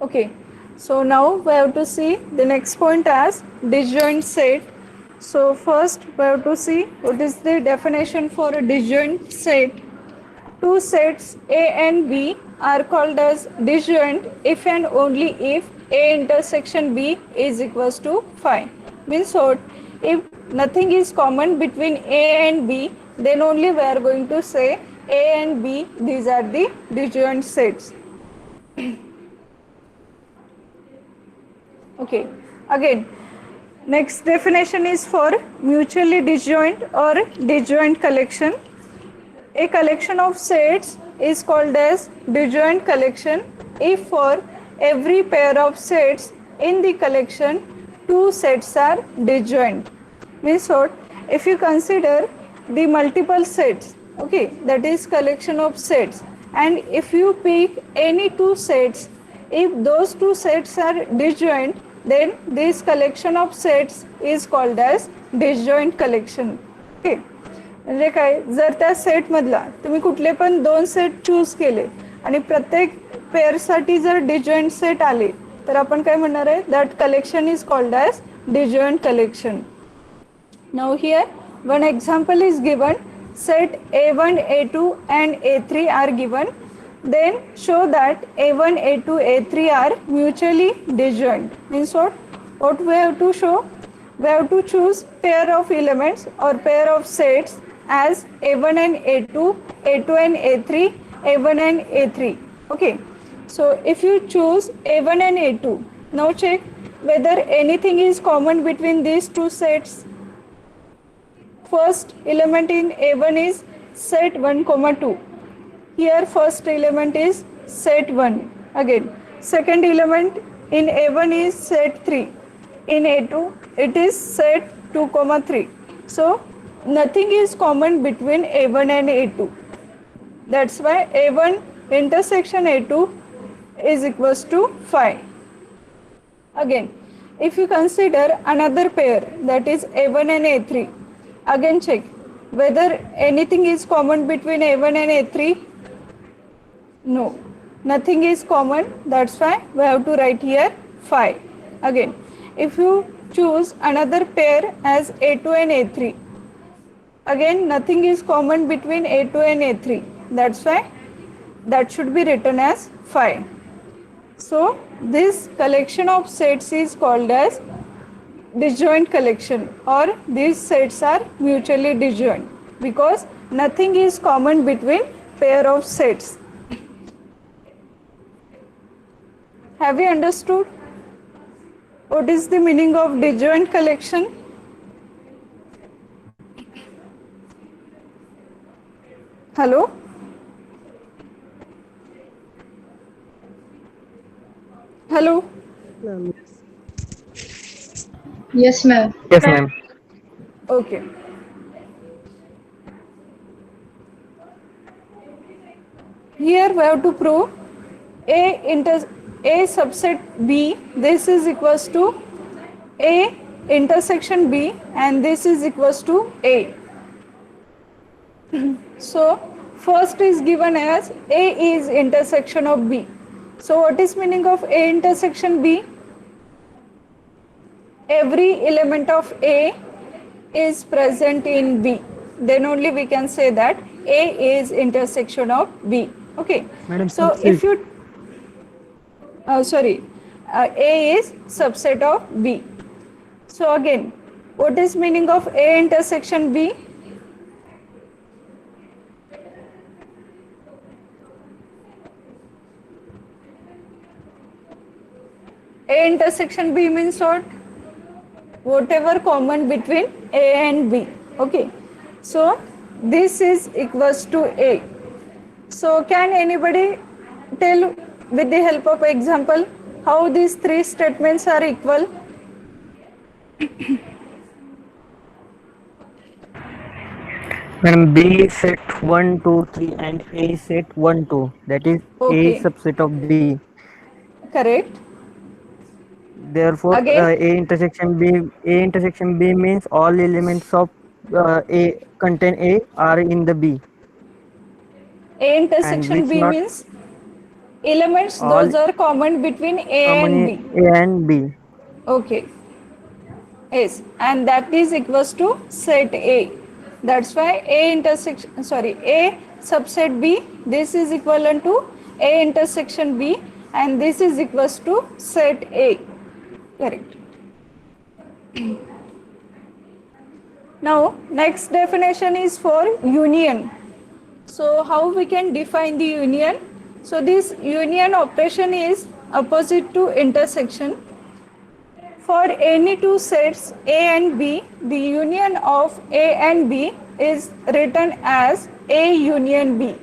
Okay, so now we have to see the next point as disjoint set. So first we have to see what is the definition for a disjoint set. Two sets A and B are called as disjoint if and only if A intersection B is equals to phi. Means what? If nothing is common between A and B, then only we are going to say A and B, these are the disjoint sets. Okay, again, next definition is for mutually disjoint or disjoint collection. A collection of sets is called as disjoint collection if for every pair of sets in the collection, two sets are disjoint. Means what? If you consider the multiple sets, okay, that is collection of sets, and if you pick any two sets, if those two sets are disjoint, then this collection of sets is called as disjoint collection. Okay. म्हणजे काय, जर त्या सेटमधला तुम्ही कुठले पण दोन set choose केले आणि प्रत्येक पेअरसाठी जर डिजॉइंट सेट आले तर आपण काय म्हणणार आहे, that collection is called as disjoint collection. Now here one example is given. Set A1, A2 and A3 are given. Then show that A1, A2, A3 are mutually disjoint. Means what? What we have to show? We have to choose pair of elements or pair of sets as A1 and A2, A2 and A3, A1 and A3. Okay. So if you choose A1 and A2, now check whether anything is common between these two sets. First element in A1 is set 1, 2. Here first element is set 1. Again, second element in A1 is set 3. In A2, it is set 2, 3. So nothing is common between A1 and A2. That's why A1 intersection A2 is equals to phi. Again, if you consider another pair, that is A1 and A3, again check whether anything is common between A1 and A3. No, nothing is common. That's why we have to write here phi. Again, if you choose another pair as A2 and A3, again nothing is common between A2 and A3. That's why that should be written as phi. So this collection of sets is called as disjoint collection, or these sets are mutually disjoint because nothing is common between pair of sets. Have you understood what is the meaning of disjoint collection? Hello? Hello?
Ma'am,
Yes, ma'am.
Yes, ma'am.
Okay. Here we have to prove A subset B, this is equals to A intersection B, and this is equals to A. So first is given as A is intersection of B. So what is meaning of A intersection B? Every element of A is present in B. Then only we can say that A is intersection of B. Okay.
Madam,
So if you A is subset of B. So again, what is meaning of A intersection B? A intersection B means what? Whatever common between A and B. Okay. So this is equals to A. So can anybody tell with the help of example how these three statements are equal?
Madam, B is set 1, 2, 3 and A is set 1, 2. That is
Okay.
A subset of B.
Correct.
Therefore,
Again?
A intersection B means all elements of A contain A are in the B,
A
and
intersection
which
B
not
means elements
all
those are common between A
common
and
in
B.
A and B.
Okay. Yes, and that is equals to set A. That's why A subset B, this is equivalent to A intersection B, and this is equals to set A. Correct. Now, next definition is for union. So, how we can define the union? So, this union operation is opposite to intersection. For any two sets A and B, the union of A and B is written as A union B.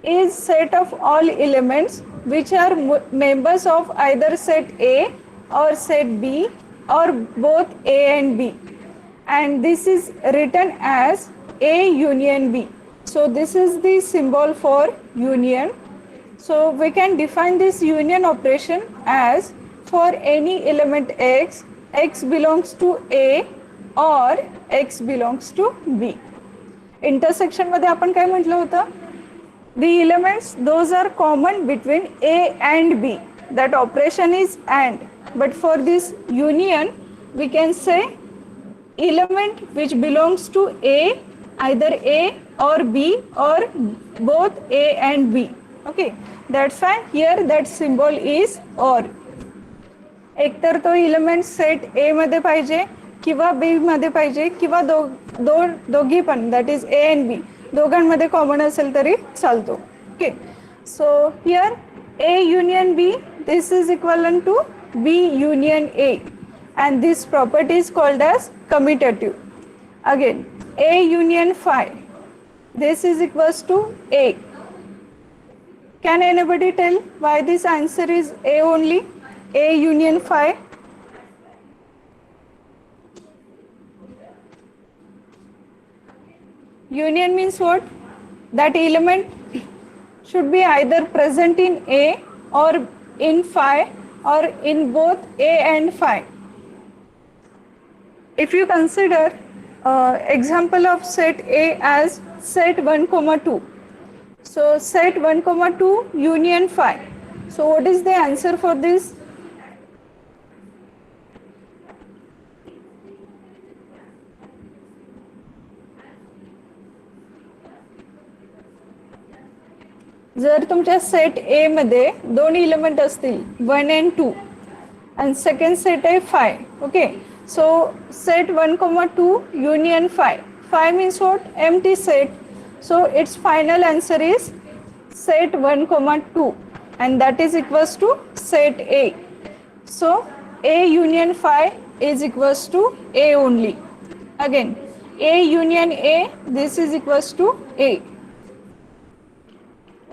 Is set of all elements which are members of either set A or set B or both A and B. And this is written as A union B. So this is the symbol for union. So we can define this union operation as for any element X, X belongs to A or X belongs to B. Intersection मध्ये आपण काय म्हटलं होतं? The elements those are common between A and B. That operation is AND. But for this union, we can say element which belongs to A, either A or B or both A and B. Okay, that's why here that symbol is OR. एकतर तो element set ए मध्ये पाहिजे किंवा B मध्ये पाहिजे किंवा दोघी पण, that is A and B दोघांमध्ये कॉमन असेल तरी चालतो. Okay, so here A union B, this is equivalent to B union A, and this property is called as commutative. Again, A union phi, this is equals to A. Can anybody tell why this answer is A only? A union phi. Union means what? That element should be either present in A or in phi or in both A and phi. If you consider example of set A as set 1, 2. So set 1, 2 union phi. So what is the answer for this? जर तुमच्या set ए मध्ये दोन element असतील 1 and 2 and second set आहे phi. Okay, so set 1, 2 union phi. Phi means what? Empty set. So its final answer is set 1, 2, and that is equals to set A. So A union phi is equals to A only. Again, A union A, this is equals to A.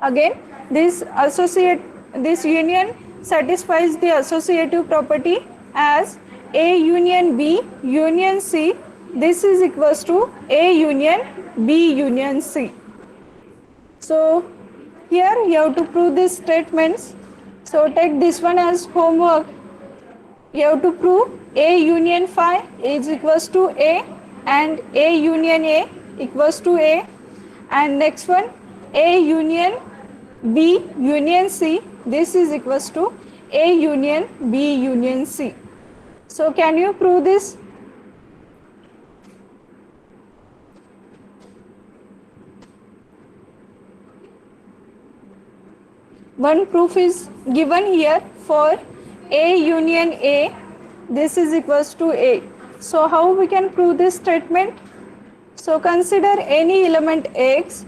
Again, this union satisfies the associative property as A union B union C. This is equals to A union B union C. So here you have to prove these statements. So take this one as homework. You have to prove A union phi is equals to A and A union A equals to A, and next one A union B union C, this is equals to A union B union C. So can you prove this? One proof is given here for A union A, this is equals to A. So how we can prove this statement? So consider any element X.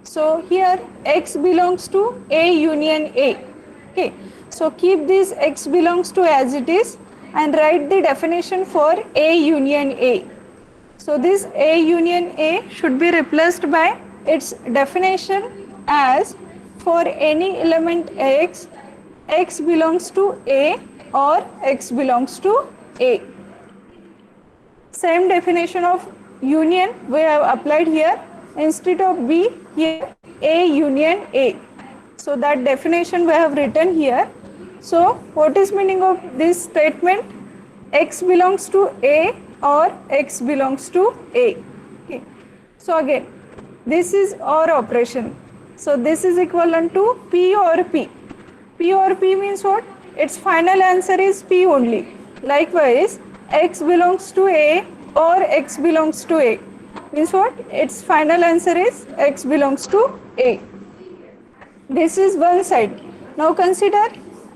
So here X belongs to A union A. Okay. So keep this X belongs to as it is and write the definition for A union A. So this A union A should be replaced by its definition as for any element X, X belongs to A or X belongs to A. Same definition of union we have applied here. Instead of B, here A union A. So that definition we have written here. So what is meaning of this statement? X belongs to A or X belongs to A. Okay. So again, this is OR operation. So this is equivalent to P or P. P or P means what? Its final answer is P only. Likewise, X belongs to A or X belongs to A. Means what? Its final answer is X belongs to A. This is one side. Now consider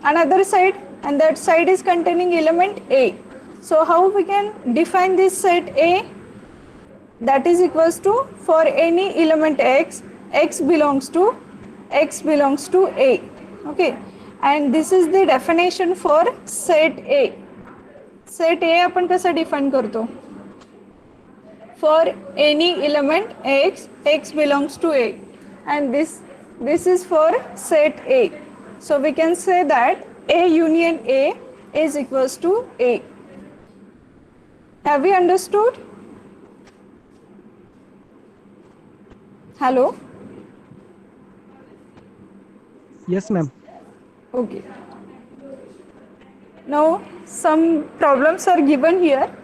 another side, and that side is containing element A. So how we can define this set A? That is equals to for any element X, X belongs to A. Okay, and this is the definition for set A. Set A आपण कसं define करतो? For any element X, X belongs to A, and this is for set A. So we can say that A union A is equals to A. Have we understood? Hello?
Yes, ma'am.
Okay. Now some problems are given here.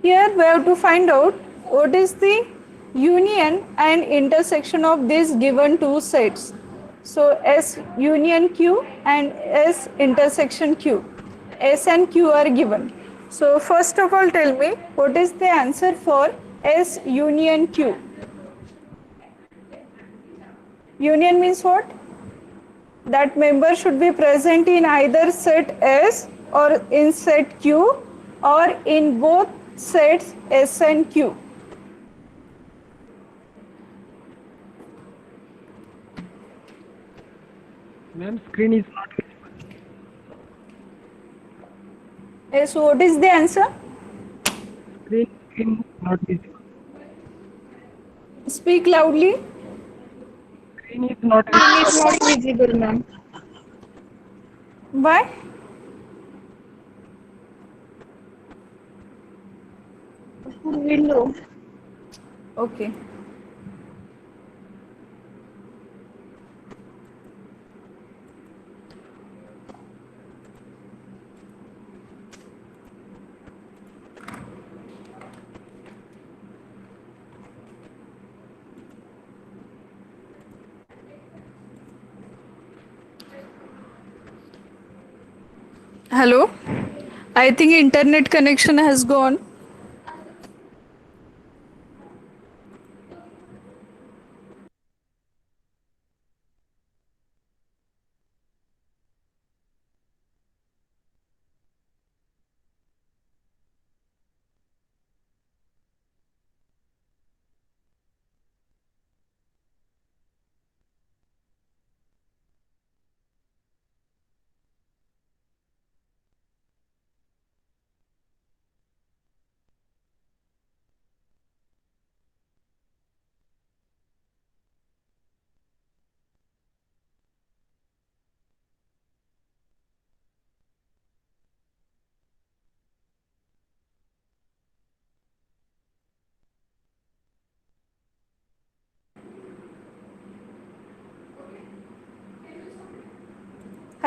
Here we have to find out what is the union and intersection of these given two sets. So S union Q and S intersection Q. S and Q are given. So first of all tell me what is the answer for S union Q? Union means what? That member should be present in either set S or in set Q or in both sets S and Q.
Ma'am, screen is not visible.
So what is the answer?
Screen is not visible.
Speak loudly.
Screen is not
It's
visible.
not visible, ma'am.
Why?
Window.
Okay. Hello? I think internet connection has gone.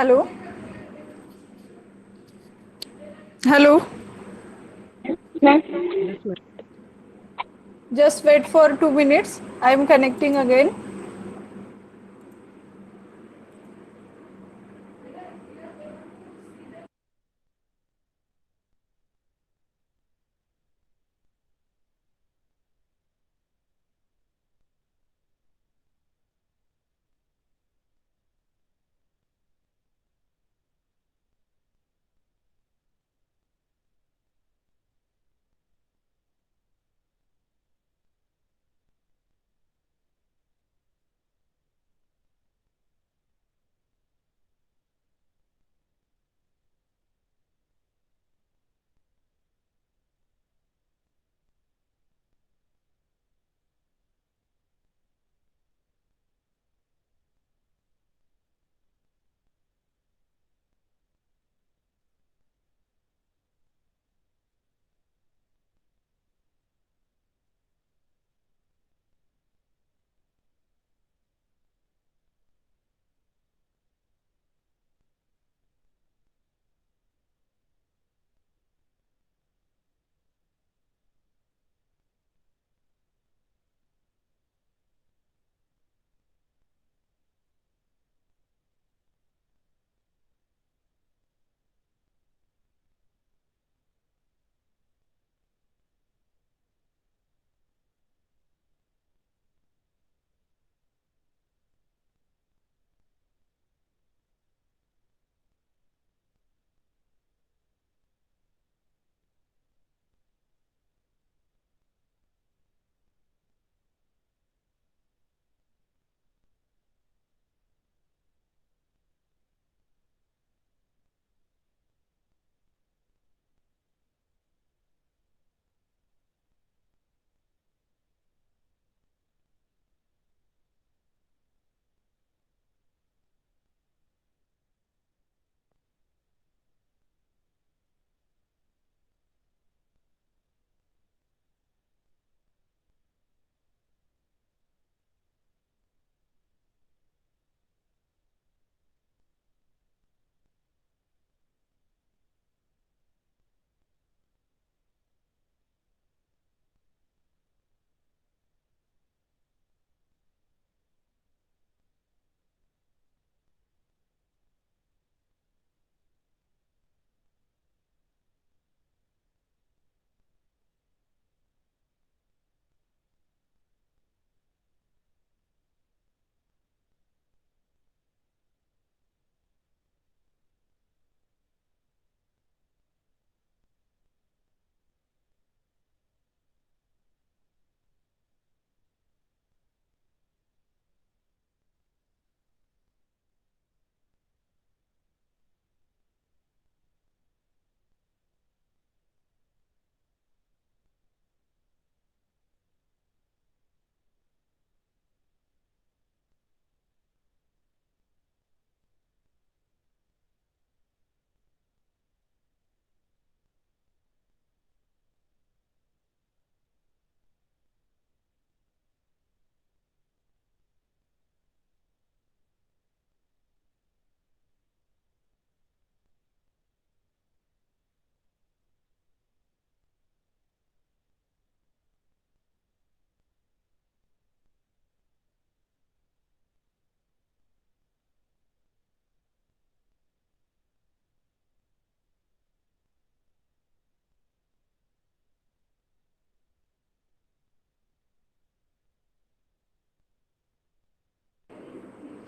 Hello? Hello?
Ma'am.
Yes, ma'am.
Just wait for 2 minutes. I am connecting again.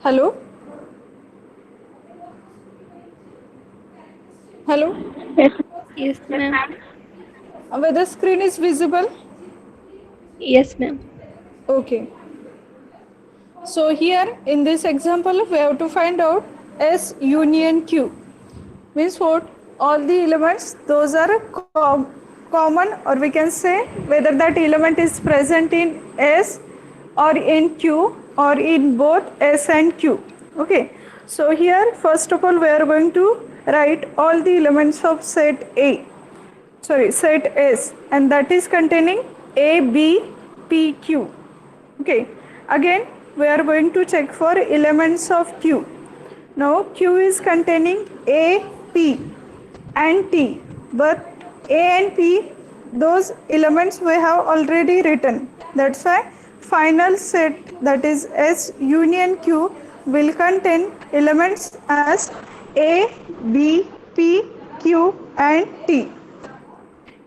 Hello? Hello?
Yes.
Yes, ma'am.
Whether screen is visible?
Yes, ma'am.
Okay. So here in this example, we have to find out S union Q. Means what? All the elements, those are common, or we can say whether that element is present in S or in Q or in both S and Q. Okay. So here first of all we are going to write all the elements of set set S, and that is containing A, B, P, Q. Okay. Again we are going to check for elements of Q. Now Q is containing A, P and T, but A and P, those elements we have already written. That's why final set, that is S union Q, will contain elements as A, B, P, Q and T.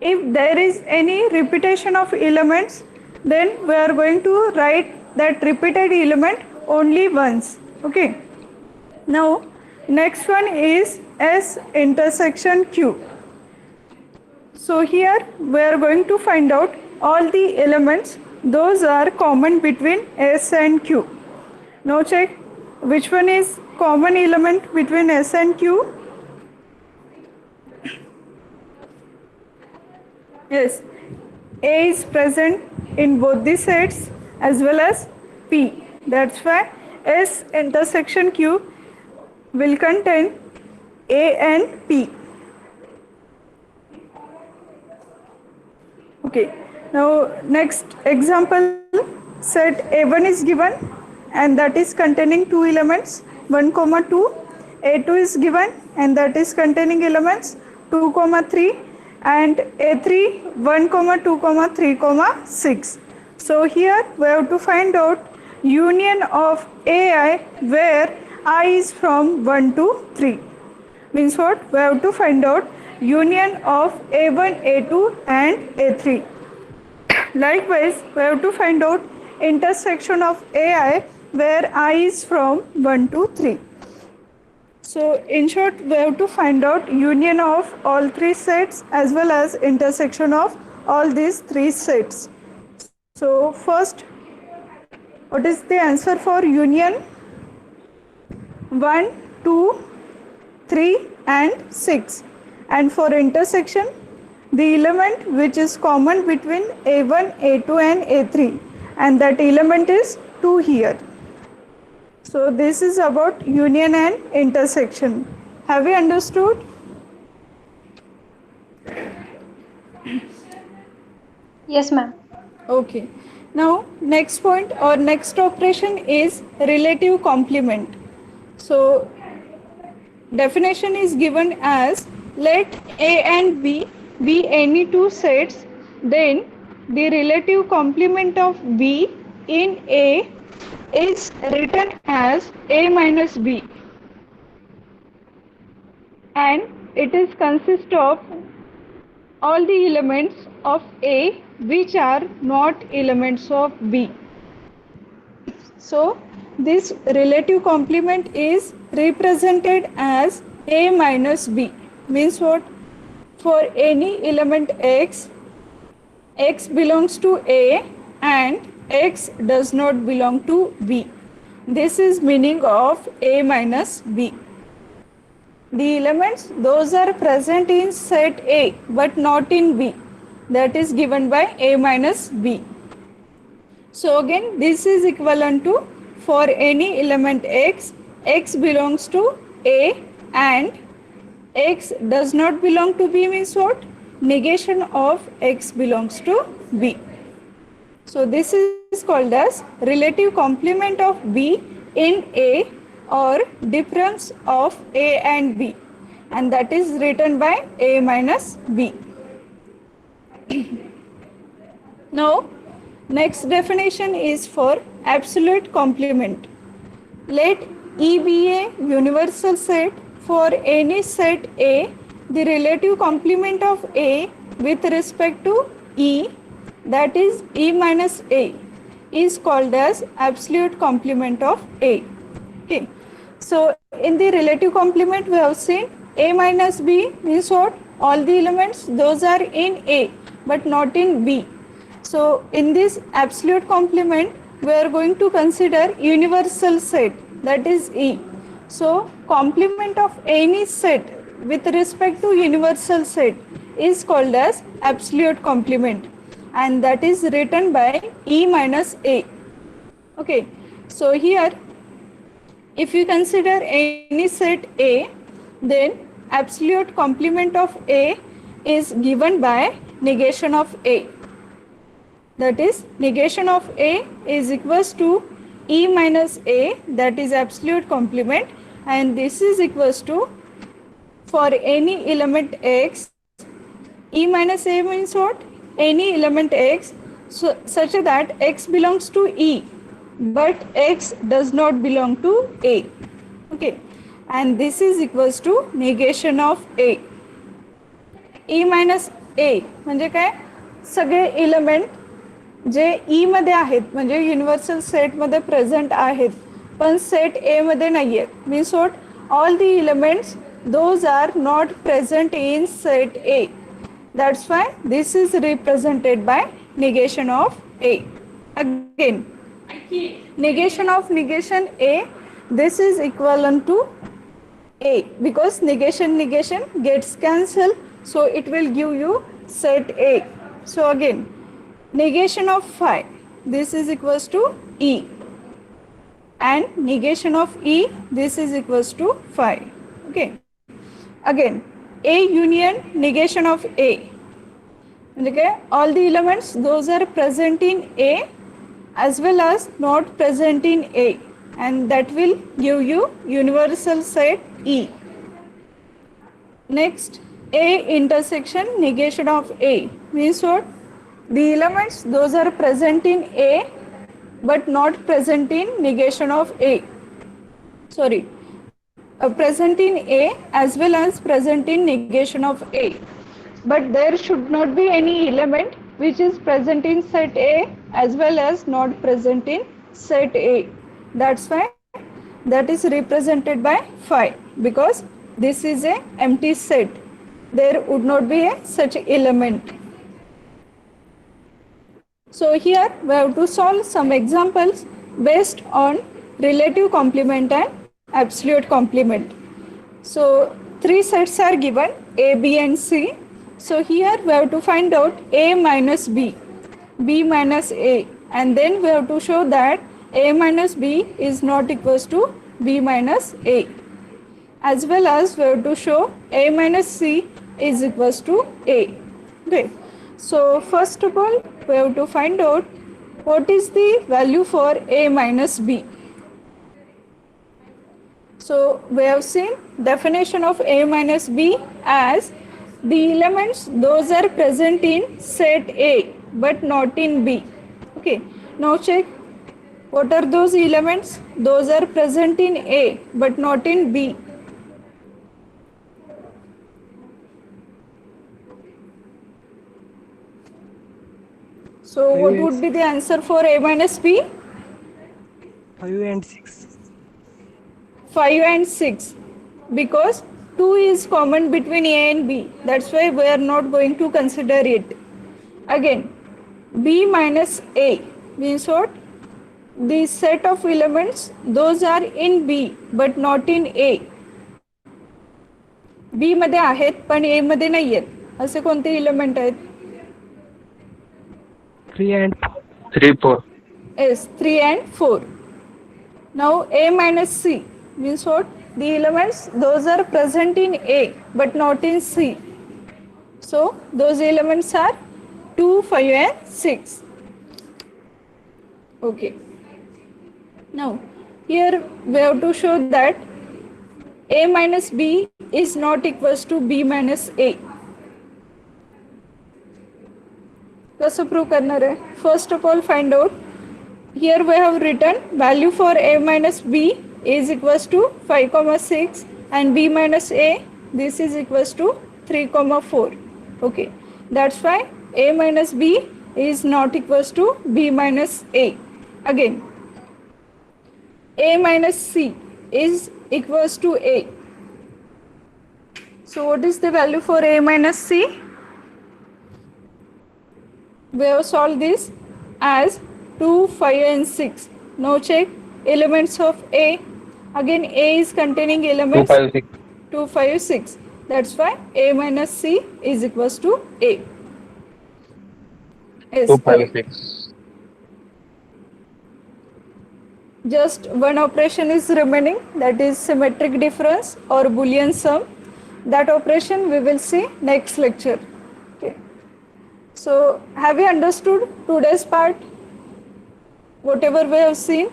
If there is any repetition of elements, then we are going to write that repeated element only once. Okay. Now next one is S intersection Q. So here we are going to find out all the elements those are common between S and Q. Now check which one is common element between S and Q. Yes, A is present in both the sets as well as P. That's why S intersection Q will contain A and P. Okay, now next example, set A1 is given and that is containing two elements 1, 2. A2 is given and that is containing elements 2, 3 and A3 1, 2, 3, 6. So here we have to find out union of AI where I is from 1 to 3. Means what? We have to find out union of A1, A2 and A3. Likewise, we have to find out intersection of AI where I is from 1 to 3. So in short, we have to find out union of all three sets as well as intersection of all these three sets. So first, what is the answer for union? 1, 2, 3 and 6. And for intersection, the element which is common between A1, A2 and A3, and that element is 2 here. So this is about union and intersection. Have you understood?
Yes, ma'am.
Okay. Now next point or next operation is relative complement. So definition is given as let A and B be any two sets, then the relative complement of B in A is written as A minus B, and it is consist of all the elements of A which are not elements of B. So this relative complement is represented as A minus B. Means what? For any element X, X belongs to A and X does not belong to B. This is meaning of A minus B. The elements those are present in set A but not in B, that is given by A minus B. So again this is equivalent to for any element X, X belongs to A and X does not belong to B means what? Negation of X belongs to B. So this is called as relative complement of B in A or difference of A and B, and that is written by A minus B. Now next definition is for absolute complement. Let E be a universal set. For any set A, the relative complement of A with respect to E, that is E minus A, is called as absolute complement of A. Okay. So in the relative complement we have seen A minus B means what? All the elements those are in A but not in B. So in this absolute complement we are going to consider universal set, that is E. So complement of any set with respect to universal set is called as absolute complement, and that is written by E minus A. Okay. So here if you consider any set A, then absolute complement of A is given by negation of A. That is negation of A is equals to E minus A, that is absolute complement, and this is equals to, for any element x, E minus A means what? Any element x, so such that x belongs to E, but x does not belong to A. Okay, and this is equals to negation of A. E minus A म्हणजे काय? सगळे element जे ई मध्ये आहेत म्हणजे universal set मध्ये present आहेत पण set ए मध्ये नाही आहेत, means what? All the elements those are not present in set A. That's why this is represented by negation of A. Again, negation of negation A, this is equivalent to A, because negation gets cancelled, so it will give you set A. So again, negation of phi, this is equals to E, and negation of E, this is equals to phi. Okay, again, A union negation of A. Okay, all the elements those are present in A as well as not present in A, and that will give you universal set E. Next, A intersection negation of A means what? The elements those are present in A but not present in negation of A. Sorry. Present in A as well as present in negation of A, but there should not be any element which is present in set A as well as not present in set A. That's why that is represented by phi, because this is a empty set, there would not be a such element. So here we have to solve some examples based on relative complement and absolute complement. So 3 sets are given, A, B and C. So here we have to find out A minus B, B minus A, and then we have to show that A minus B is not equals to B minus A, as well as we have to show A minus C is equals to A. Okay, so first of all we have to find out what is the value for A minus B. So we have seen definition of A minus B as the elements those are present in set A but not in B. Okay, now check what are those elements those are present in A but not in B. So what would be the answer for A minus B?
5 and 6.
5 and 6, because 2 is common between A and B, that's why we are not going to consider it. Again, B minus A means what? The set of elements those are in B but not in A. B मध्ये आहेत पण A मध्ये नाही आहेत, असे कोणते element आहेत?
3 and 4.
3, 4.
Yes, 3 and 4. Now A minus C means what? The elements those are present in A but not in C. So those elements are 2, 5 and 6. Okay. Now here we have to show that A minus B is not equals to B minus A. कसं prove करणार आहे? First of all find out, here we have written value for A minus B is equals to 5,6 and B minus A, this is equals to 3,4. Okay, that's why A minus B is not equals to B minus A. Again, A minus C is equals to A. So what is the value for A minus C? We have solved this as 2, 5 and 6. Now check elements of A. Again, A is containing
2,
elements
5, 6.
2, 5, 6. That's why A minus C is equals to A. Yes,
2, 5, 6.
just one operation is remaining, that is symmetric difference or Boolean sum. That operation we will see next lecture. Okay. So have you understood today's part? Whatever we have seen?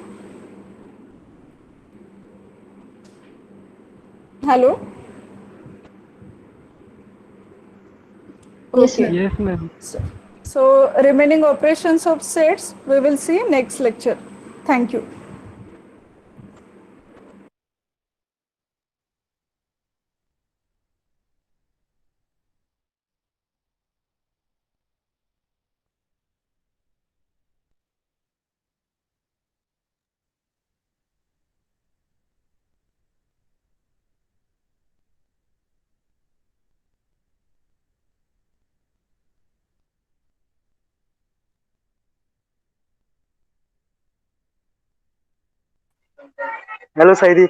Hello?
Yes,
Okay.
ma'am.
Yes, ma'am.
So remaining operations of sets we will see next lecture. Thank you.
Hello, Saidi.